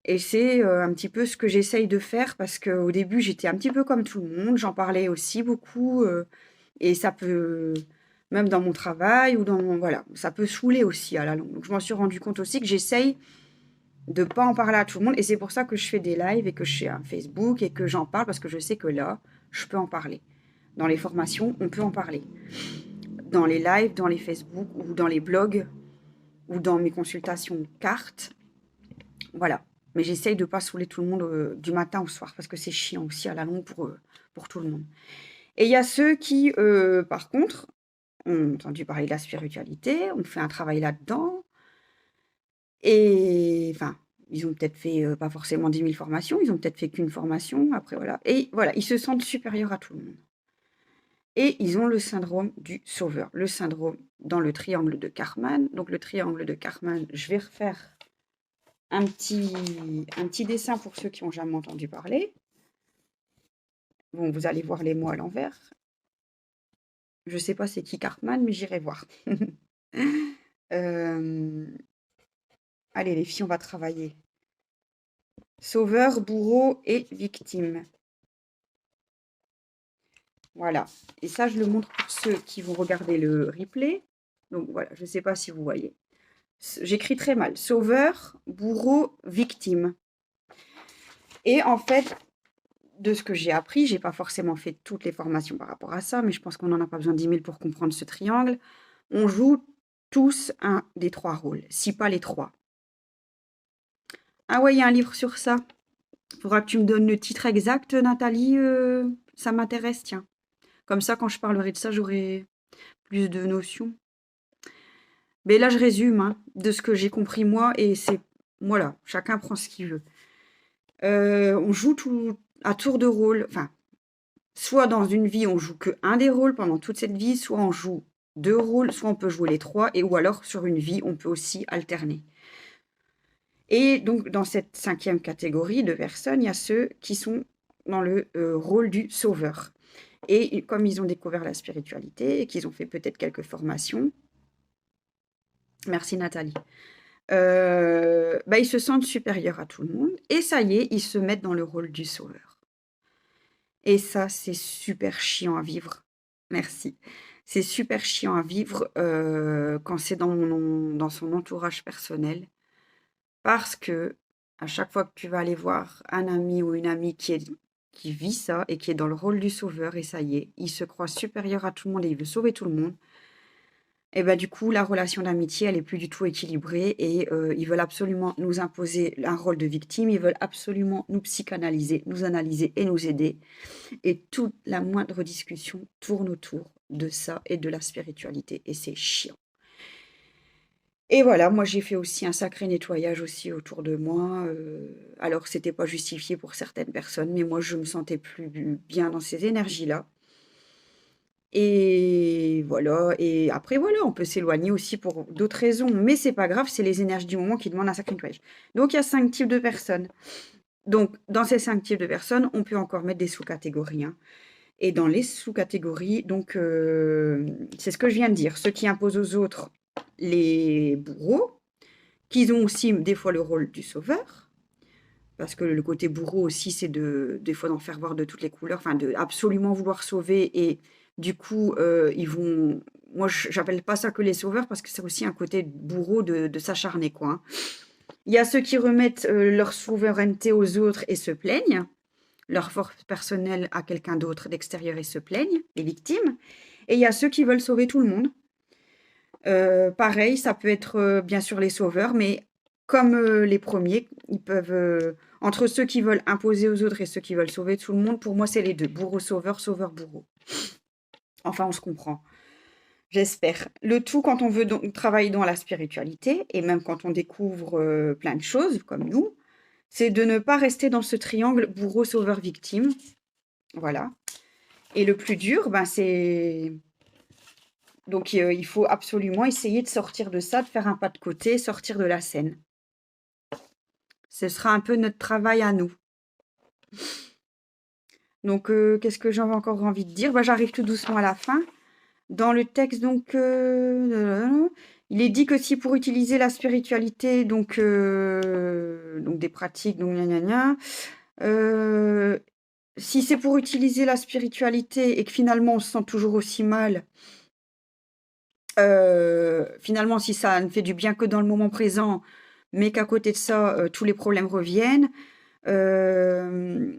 Et c'est un petit peu ce que j'essaye de faire, parce qu'au début, j'étais un petit peu comme tout le monde, j'en parlais aussi beaucoup, et ça peut, même dans mon travail, ou voilà, ça peut saouler aussi à la longue. Donc je m'en suis rendu compte aussi que j'essaye de ne pas en parler à tout le monde, et c'est pour ça que je fais des lives, et que je fais un Facebook, et que j'en parle, parce que je sais que là, je peux en parler. Dans les formations, on peut en parler. Dans les lives, dans les Facebook, ou dans les blogs, ou dans mes consultations cartes, voilà. Mais j'essaye de ne pas saouler tout le monde du matin au soir, parce que c'est chiant aussi à la longue pour tout le monde. Et il y a ceux qui, par contre, ont entendu parler de la spiritualité, ont fait un travail là-dedans, et enfin, ils ont peut-être fait pas forcément 10 000 formations, ils ont peut-être fait qu'une formation, après voilà. Et voilà, ils se sentent supérieurs à tout le monde. Et ils ont le syndrome du sauveur, le syndrome dans le triangle de Karpman. Donc le triangle de Karpman, je vais refaire un petit dessin pour ceux qui n'ont jamais entendu parler. Bon, vous allez voir les mots à l'envers. Je ne sais pas c'est qui Karpman, mais j'irai voir. Allez, les filles, on va travailler. Sauveur, bourreau et victime. Voilà. Et ça, je le montre pour ceux qui vont regarder le replay. Donc voilà, je ne sais pas si vous voyez. J'écris très mal. Sauveur, bourreau, victime. Et en fait, de ce que j'ai appris, j'ai pas forcément fait toutes les formations par rapport à ça, mais je pense qu'on n'en a pas besoin de 10 000 pour comprendre ce triangle. On joue tous un des 3 rôles, si pas les 3. Ah ouais, il y a un livre sur ça. Il faudra que tu me donnes le titre exact, Nathalie. Ça m'intéresse, tiens. Comme ça, quand je parlerai de ça, j'aurai plus de notions. Mais là, je résume de ce que j'ai compris moi, et c'est... Voilà, chacun prend ce qu'il veut. On joue tout à tour de rôle, enfin, soit dans une vie, on joue que un des rôles pendant toute cette vie, soit on joue 2 rôles, soit on peut jouer les 3, ou alors sur une vie, on peut aussi alterner. Et donc, dans cette 5e catégorie de personnes, il y a ceux qui sont dans le rôle du sauveur. Et comme ils ont découvert la spiritualité et qu'ils ont fait peut-être quelques formations, merci Nathalie, ils se sentent supérieurs à tout le monde. Et ça y est, ils se mettent dans le rôle du sauveur. Et ça, c'est super chiant à vivre. Merci. C'est super chiant à vivre quand c'est dans son entourage personnel. Parce que à chaque fois que tu vas aller voir un ami ou une amie qui vit ça et qui est dans le rôle du sauveur, et ça y est, il se croit supérieur à tout le monde et il veut sauver tout le monde, et du coup, la relation d'amitié, elle est plus du tout équilibrée, et ils veulent absolument nous imposer un rôle de victime, ils veulent absolument nous psychanalyser, nous analyser et nous aider. Et toute la moindre discussion tourne autour de ça et de la spiritualité, et c'est chiant. Et voilà, moi j'ai fait aussi un sacré nettoyage aussi autour de moi. Alors c'était pas justifié pour certaines personnes, mais moi je me sentais plus bien dans ces énergies-là. Et voilà, et après voilà, on peut s'éloigner aussi pour d'autres raisons, mais c'est pas grave, c'est les énergies du moment qui demandent un sacré nettoyage. Donc il y a 5 types de personnes. Donc dans ces 5 types de personnes, on peut encore mettre des sous-catégories, hein. Et dans les sous-catégories, donc c'est ce que je viens de dire, ceux qui imposent aux autres les bourreaux, qui ont aussi des fois le rôle du sauveur, parce que le côté bourreau aussi, c'est des fois d'en faire voir de toutes les couleurs, enfin de absolument vouloir sauver, et du coup, ils vont. Moi, j'appelle pas ça que les sauveurs, parce que c'est aussi un côté bourreau de s'acharner, quoi, hein. Il y a ceux qui remettent leur souveraineté aux autres et se plaignent, leur force personnelle à quelqu'un d'autre d'extérieur et se plaignent, les victimes. Et il y a ceux qui veulent sauver tout le monde. Pareil, ça peut être bien sûr les sauveurs, mais comme les premiers, ils peuvent, entre ceux qui veulent imposer aux autres et ceux qui veulent sauver tout le monde, pour moi, c'est les deux, bourreau-sauveur, sauveur-bourreau. Enfin, on se comprend, j'espère. Le tout, quand on veut donc travailler dans la spiritualité, et même quand on découvre plein de choses, comme nous, c'est de ne pas rester dans ce triangle bourreau-sauveur-victime. Voilà. Et le plus dur, ben, c'est donc il faut absolument essayer de sortir de ça, de faire un pas de côté, sortir de la scène. Ce sera un peu notre travail à nous. Donc qu'est-ce que j'avais encore envie de dire? Bah, j'arrive tout doucement à la fin. Dans le texte, donc, il est dit que si pour utiliser la spiritualité, donc des pratiques, donc gna gna gna, si c'est pour utiliser la spiritualité et que finalement on se sent toujours aussi mal, finalement, si ça ne fait du bien que dans le moment présent, mais qu'à côté de ça, tous les problèmes reviennent, hem,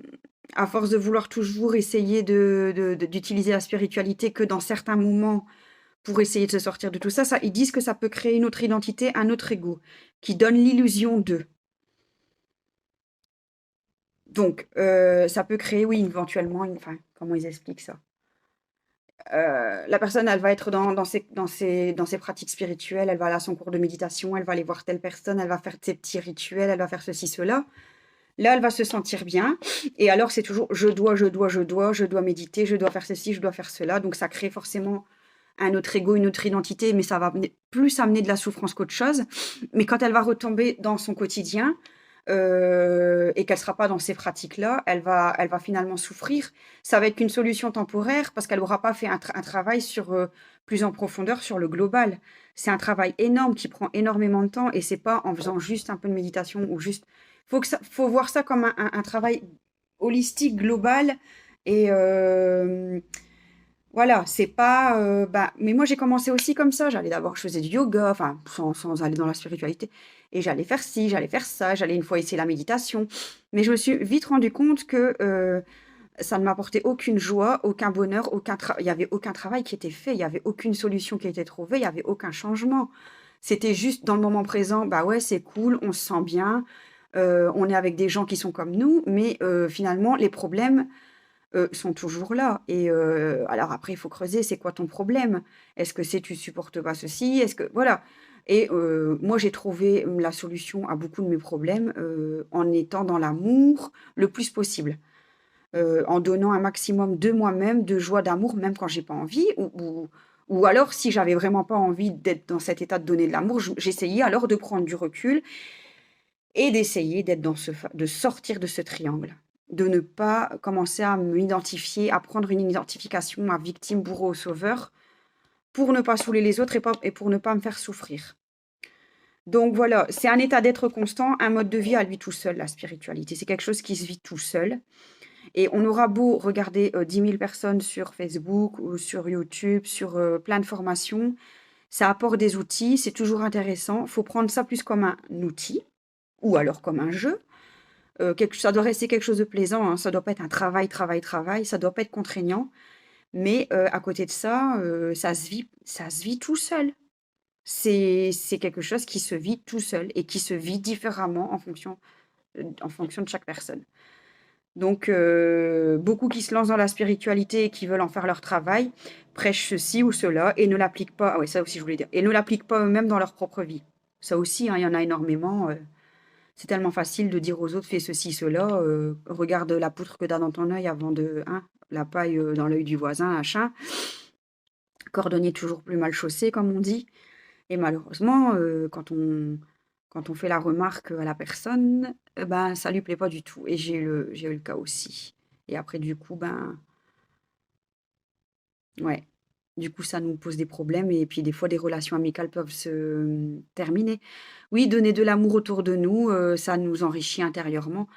à force de vouloir toujours essayer d'utiliser la spiritualité que dans certains moments pour essayer de se sortir de tout ça, ils disent que ça peut créer une autre identité, un autre ego, qui donne l'illusion d'eux. Donc ça peut créer, oui, éventuellement, enfin, comment ils expliquent ça? La personne, elle va être dans ses pratiques spirituelles, elle va aller à son cours de méditation, elle va aller voir telle personne, elle va faire ses petits rituels, elle va faire ceci, cela. Là, elle va se sentir bien. Et alors, c'est toujours je dois méditer, je dois faire ceci, je dois faire cela. Donc, ça crée forcément un autre ego, une autre identité, mais ça va plus amener de la souffrance qu'autre chose. Mais quand elle va retomber dans son quotidien, et qu'elle sera pas dans ces pratiques-là, elle va finalement souffrir. Ça va être qu'une solution temporaire parce qu'elle n'aura pas fait un travail sur plus en profondeur sur le global. C'est un travail énorme qui prend énormément de temps et c'est pas en faisant juste un peu de méditation ou juste. Faut voir ça comme un travail holistique, global et voilà, c'est pas, mais moi j'ai commencé aussi comme ça. J'allais d'abord, je faisais du yoga, enfin sans aller dans la spiritualité, et j'allais faire ci, j'allais faire ça, j'allais une fois essayer la méditation. Mais je me suis vite rendu compte que ça ne m'apportait aucune joie, aucun bonheur, il y avait aucun travail qui était fait, il y avait aucune solution qui était trouvée, il y avait aucun changement. C'était juste dans le moment présent, bah ouais, c'est cool, on se sent bien, on est avec des gens qui sont comme nous, mais finalement les problèmes sont toujours là. Et alors après, il faut creuser, c'est quoi ton problème? Est-ce que c'est tu supportes pas ceci? Est-ce que voilà. Et moi, j'ai trouvé la solution à beaucoup de mes problèmes en étant dans l'amour le plus possible, en donnant un maximum de moi-même, de joie, d'amour, même quand j'ai pas envie, ou alors si j'avais vraiment pas envie d'être dans cet état de donner de l'amour, j'essayais alors de prendre du recul et d'essayer d'être de sortir de ce triangle, de ne pas commencer à m'identifier, à prendre une identification à victime, bourreau, sauveur, pour ne pas saouler les autres et pour ne pas me faire souffrir. Donc voilà, c'est un état d'être constant, un mode de vie à lui tout seul, la spiritualité. C'est quelque chose qui se vit tout seul. Et on aura beau regarder 10 000 personnes sur Facebook ou sur YouTube, sur plein de formations, ça apporte des outils, c'est toujours intéressant. Il faut prendre ça plus comme un outil ou alors comme un jeu. Ça doit rester quelque chose de plaisant, hein. Ça doit pas être un travail, travail, travail. Ça doit pas être contraignant. Mais à côté de ça, ça se vit tout seul. C'est quelque chose qui se vit tout seul et qui se vit différemment en fonction de chaque personne. Donc, beaucoup qui se lancent dans la spiritualité et qui veulent en faire leur travail, prêchent ceci ou cela et ne l'appliquent pas. Ah ouais, ça aussi je voulais dire. Et ne l'appliquent pas eux-mêmes dans leur propre vie. Ça aussi, hein, il y en a énormément. C'est tellement facile de dire aux autres: «Fais ceci, cela, regarde la poutre que tu as dans ton œil avant de hein, la paille, dans l'œil du voisin, machin». Cordonnier toujours plus mal chaussé, comme on dit. Et malheureusement, quand on fait la remarque à la personne, ben, ça lui plaît pas du tout. Et j'ai eu le cas aussi. Et après, du coup, ben, ouais. Du coup, ça nous pose des problèmes et puis des fois, des relations amicales peuvent se terminer. Oui, donner de l'amour autour de nous, ça nous enrichit intérieurement,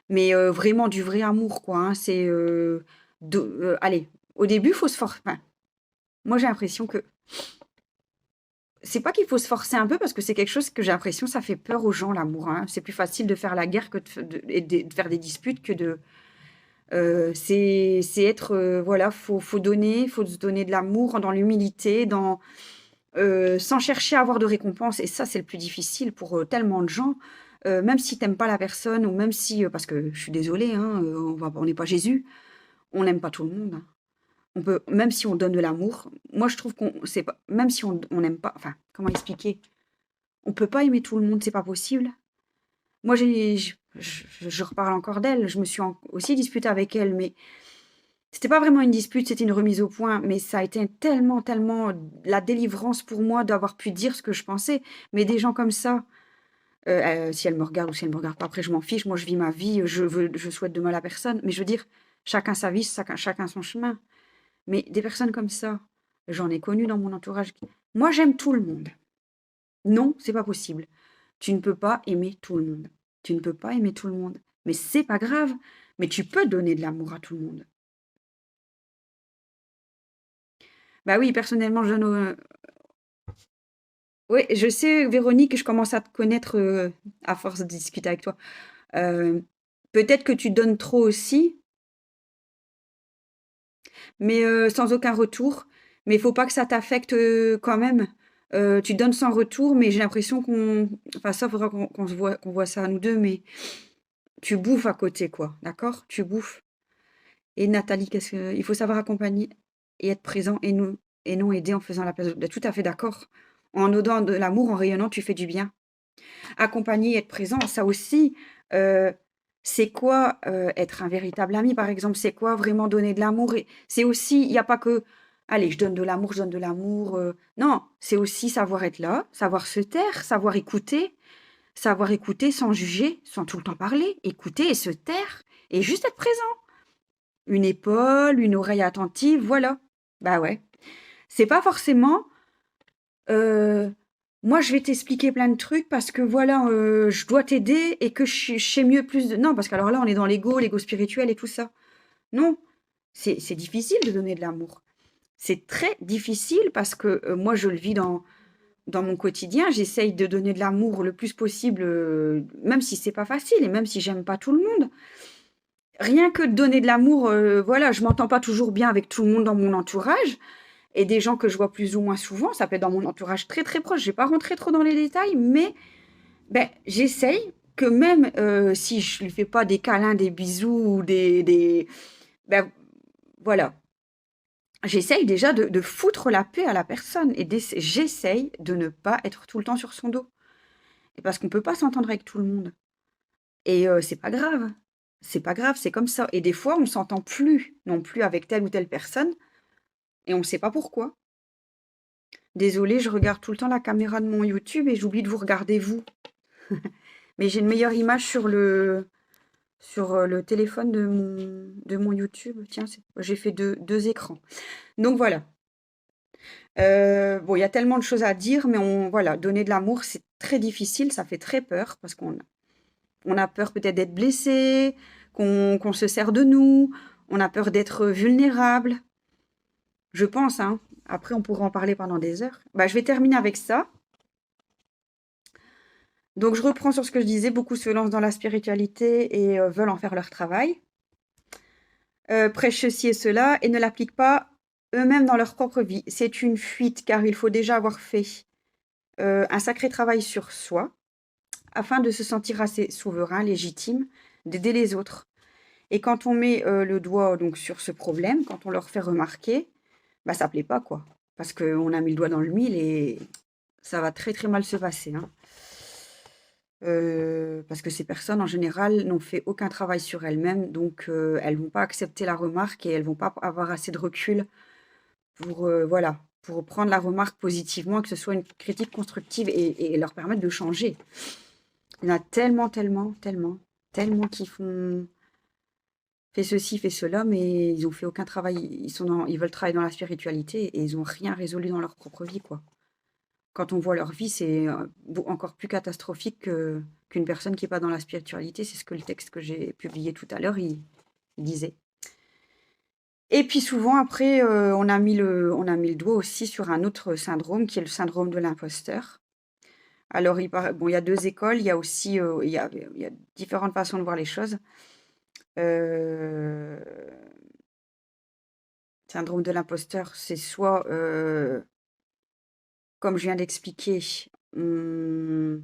mais vraiment du vrai amour, quoi, hein. C'est allez, au début, il faut se forcer. Enfin, moi, j'ai l'impression que c'est pas qu'il faut se forcer un peu parce que c'est quelque chose que j'ai l'impression ça fait peur aux gens, l'amour, hein. C'est plus facile de faire la guerre que et de faire des disputes que de. C'est être. Voilà, faut donner, faut se donner de l'amour dans l'humilité, sans chercher à avoir de récompense. Et ça, c'est le plus difficile pour tellement de gens. Même si t'aimes pas la personne, ou même si. Parce que je suis désolée, hein, on n'est pas Jésus, on n'aime pas tout le monde, hein. On peut, même si on donne de l'amour, moi je trouve qu'on. C'est pas, même si on n'aime pas. Enfin, comment expliquer? On peut pas aimer tout le monde, c'est pas possible. Moi, je reparle encore d'elle. Je me suis aussi disputée avec elle, mais c'était pas vraiment une dispute, c'était une remise au point. Mais ça a été tellement, tellement la délivrance pour moi d'avoir pu dire ce que je pensais. Mais des gens comme ça, si elle me regarde ou si elle me regarde pas, après je m'en fiche. Moi, je vis ma vie. Je souhaite de mal à personne. Mais je veux dire, chacun sa vie, chacun son chemin. Mais des personnes comme ça, j'en ai connu dans mon entourage. Moi, j'aime tout le monde. Non, c'est pas possible. Tu ne peux pas aimer tout le monde. Tu ne peux pas aimer tout le monde. Mais c'est pas grave. Mais tu peux donner de l'amour à tout le monde. Bah oui, personnellement, je ne. Oui, je sais, Véronique, que je commence à te connaître à force de discuter avec toi. Euh, Peut-être que tu donnes trop aussi, mais sans aucun retour. Mais il faut pas que ça t'affecte quand même. Tu donnes sans retour, mais j'ai l'impression qu'on. Enfin, ça, faudra qu'on voit ça à nous deux, mais tu bouffes à côté, quoi. D'accord? Tu bouffes. Et Nathalie, qu'est-ce que. Il faut savoir accompagner et être présent et non aider en faisant la place. Tout à fait d'accord. En donnant de l'amour, en rayonnant, tu fais du bien. Accompagner et être présent, ça aussi, euh, c'est quoi être un véritable ami, par exemple? C'est quoi vraiment donner de l'amour? Et c'est aussi, il n'y a pas que, allez, je donne de l'amour, je donne de l'amour. Non, c'est aussi savoir être là, savoir se taire, savoir écouter sans juger, sans tout le temps parler, écouter et se taire et juste être présent. Une épaule, une oreille attentive, voilà. Bah ouais. C'est pas forcément, euh, moi je vais t'expliquer plein de trucs parce que voilà, je dois t'aider et que je sais mieux plus de. Non, parce qu'alors là, on est dans l'ego spirituel et tout ça. Non, c'est difficile de donner de l'amour. C'est très difficile parce que moi je le vis dans mon quotidien. J'essaye de donner de l'amour le plus possible, même si c'est pas facile et même si j'aime pas tout le monde. Rien que de donner de l'amour, voilà, je m'entends pas toujours bien avec tout le monde dans mon entourage et des gens que je vois plus ou moins souvent, ça peut être dans mon entourage très très proche. Je vais pas rentrer trop dans les détails, mais ben j'essaye que même si je lui fais pas des câlins, des bisous ou ben voilà, j'essaye déjà de foutre la paix à la personne et j'essaye de ne pas être tout le temps sur son dos. Et parce qu'on peut pas s'entendre avec tout le monde. Et c'est pas grave. C'est pas grave, c'est comme ça. Et des fois, on s'entend plus non plus avec telle ou telle personne et on ne sait pas pourquoi. Désolée, je regarde tout le temps la caméra de mon YouTube et j'oublie de vous regarder vous. Mais j'ai une meilleure image sur le téléphone de mon YouTube. Tiens, j'ai fait deux écrans. Donc voilà. Bon, il y a tellement de choses à dire, mais voilà, donner de l'amour, c'est très difficile, ça fait très peur parce on a peur peut-être d'être blessé, qu'on se sert de nous, on a peur d'être vulnérable. Je pense, hein. Après, on pourra en parler pendant des heures. Bah, je vais terminer avec ça. Donc, je reprends sur ce que je disais. Beaucoup se lancent dans la spiritualité et veulent en faire leur travail. Prêchent ceci et cela et ne l'appliquent pas eux-mêmes dans leur propre vie. C'est une fuite car il faut déjà avoir fait un sacré travail sur soi afin de se sentir assez souverain, légitime, d'aider les autres. Et quand on met le doigt donc sur ce problème, quand on leur fait remarquer, bah ça plaît pas quoi, parce qu'on a mis le doigt dans le mille et ça va très très mal se passer, hein. Parce que ces personnes, en général, n'ont fait aucun travail sur elles-mêmes, donc elles vont pas accepter la remarque et elles vont pas avoir assez de recul pour, voilà, pour prendre la remarque positivement, que ce soit une critique constructive et leur permettre de changer. Il y en a tellement, tellement, tellement, tellement qui font fait ceci, fait cela, mais ils ont fait aucun travail. Ils veulent travailler dans la spiritualité et ils ont rien résolu dans leur propre vie, quoi. Quand on voit leur vie, c'est encore plus catastrophique qu'une personne qui n'est pas dans la spiritualité. C'est ce que le texte que j'ai publié tout à l'heure, il disait. Et puis souvent, après, on a mis le doigt aussi sur un autre syndrome, qui est le syndrome de l'imposteur. Alors, bon, il y a deux écoles, il y a aussi il y a différentes façons de voir les choses. Euh, Syndrome de l'imposteur, c'est soit, comme je viens d'expliquer, on,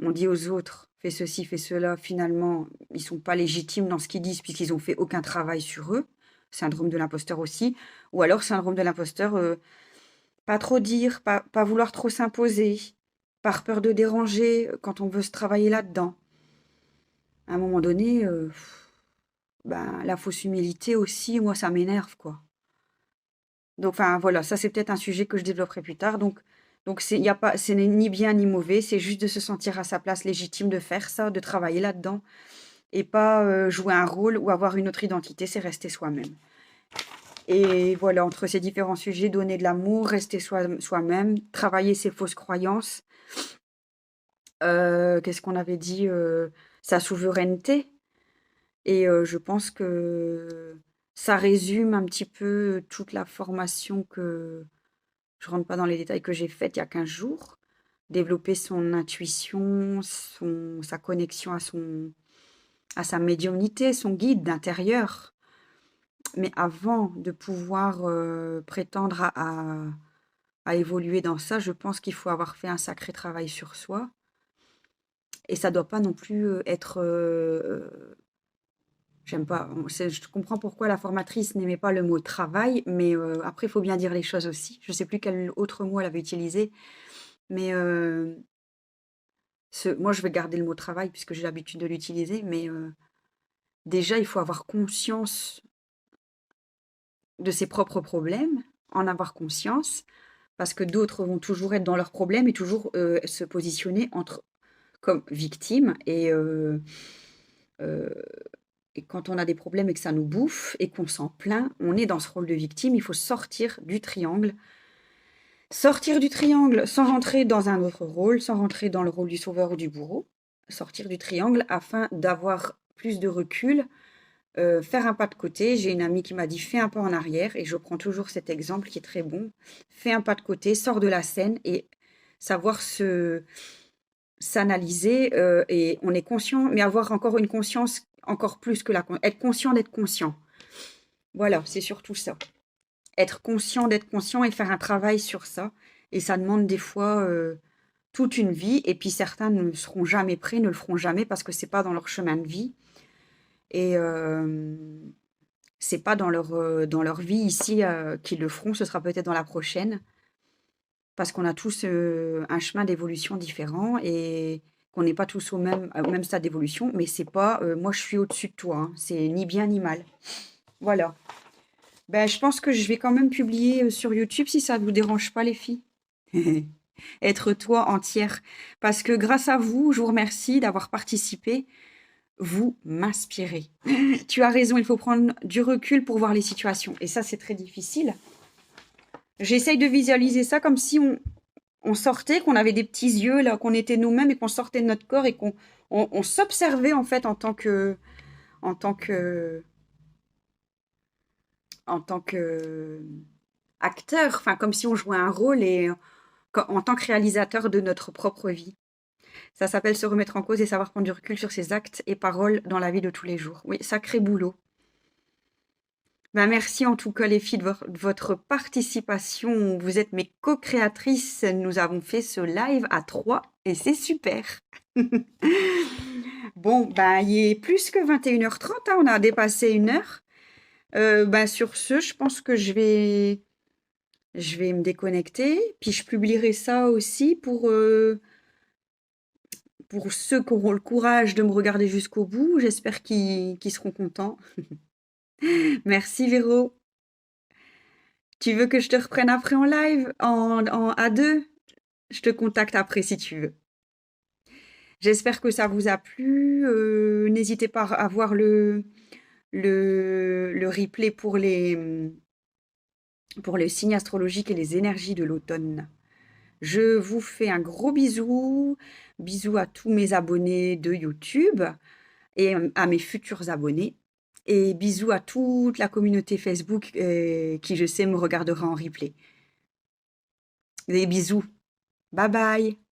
on dit aux autres, fais ceci, fais cela, finalement, ils sont pas légitimes dans ce qu'ils disent puisqu'ils ont fait aucun travail sur eux. Syndrome de l'imposteur aussi. Ou alors syndrome de l'imposteur, pas trop dire, pas vouloir trop s'imposer, par peur de déranger quand on veut se travailler là-dedans. À un moment donné, ben, la fausse humilité aussi, moi, ça m'énerve, quoi. Donc, enfin, voilà, ça, c'est peut-être un sujet que je développerai plus tard. Donc y a pas, c'est ni bien ni mauvais, c'est juste de se sentir à sa place légitime de faire ça, de travailler là-dedans, et pas jouer un rôle ou avoir une autre identité, c'est rester soi-même. Et voilà, entre ces différents sujets, donner de l'amour, rester soi-même, travailler ses fausses croyances. Qu'est-ce qu'on avait dit sa souveraineté. Et je pense que ça résume un petit peu toute la formation que je rentre pas dans les détails que j'ai faite il y a 15 jours. Développer son intuition, sa connexion à sa médiumnité, son guide d'intérieur. Mais avant de pouvoir prétendre à évoluer dans ça, je pense qu'il faut avoir fait un sacré travail sur soi. Et ça doit pas non plus être... j'aime pas. Je comprends pourquoi la formatrice n'aimait pas le mot travail, mais après, il faut bien dire les choses aussi. Je sais plus quel autre mot elle avait utilisé, mais moi, je vais garder le mot travail puisque j'ai l'habitude de l'utiliser, mais déjà, il faut avoir conscience de ses propres problèmes, en avoir conscience, parce que d'autres vont toujours être dans leurs problèmes et toujours se positionner comme victime. Euh, et quand on a des problèmes et que ça nous bouffe et qu'on s'en plaint, on est dans ce rôle de victime. Il faut sortir du triangle. Sortir du triangle sans rentrer dans un autre rôle, sans rentrer dans le rôle du sauveur ou du bourreau. Sortir du triangle afin d'avoir plus de recul, faire un pas de côté. J'ai une amie qui m'a dit fais un pas en arrière et je prends toujours cet exemple qui est très bon. Fais un pas de côté, sors de la scène et savoir s'analyser et on est conscient, mais avoir encore une conscience encore plus que être conscient d'être conscient. Voilà, c'est surtout ça. Être conscient d'être conscient et faire un travail sur ça. Et ça demande des fois toute une vie. Et puis certains ne seront jamais prêts, ne le feront jamais parce que c'est pas dans leur chemin de vie. Et c'est pas dans leur vie ici qu'ils le feront. Ce sera peut-être dans la prochaine. Parce qu'on a tous un chemin d'évolution différent et qu'on n'est pas tous au même stade d'évolution. Mais c'est pas moi je suis au-dessus de toi. Hein. C'est ni bien ni mal. Voilà. Ben, je pense que je vais quand même publier sur YouTube si ça ne vous dérange pas, les filles. Être toi entière. Parce que grâce à vous, je vous remercie d'avoir participé. Vous m'inspirez. Tu as raison, il faut prendre du recul pour voir les situations. Et ça, c'est très difficile. J'essaye de visualiser ça comme si on sortait, qu'on avait des petits yeux, là, qu'on était nous-mêmes et qu'on sortait de notre corps et qu'on s'observait en fait en tant que acteur, enfin comme si on jouait un rôle et en tant que réalisateur de notre propre vie. Ça s'appelle se remettre en cause et savoir prendre du recul sur ses actes et paroles dans la vie de tous les jours. Oui, sacré boulot. Ben, merci en tout cas les filles de votre participation. Vous êtes mes co-créatrices. Nous avons fait ce live à 3 et c'est super. Bon, ben il est plus que 21h30, hein, on a dépassé 1 heure. Ben, sur ce, je pense que je Je vais me déconnecter, puis je publierai ça aussi pour ceux qui auront le courage de me regarder jusqu'au bout. J'espère qu'ils seront contents. Merci Véro. Tu veux que je te reprenne après en live, en A2? Je te contacte après si tu veux. J'espère que ça vous a plu. N'hésitez pas à voir le replay pour le signe astrologique et les énergies de l'automne. Je vous fais un gros bisou. Bisous à tous mes abonnés de YouTube et à mes futurs abonnés. Et bisous à toute la communauté Facebook qui, je sais, me regardera en replay. Des bisous. Bye bye.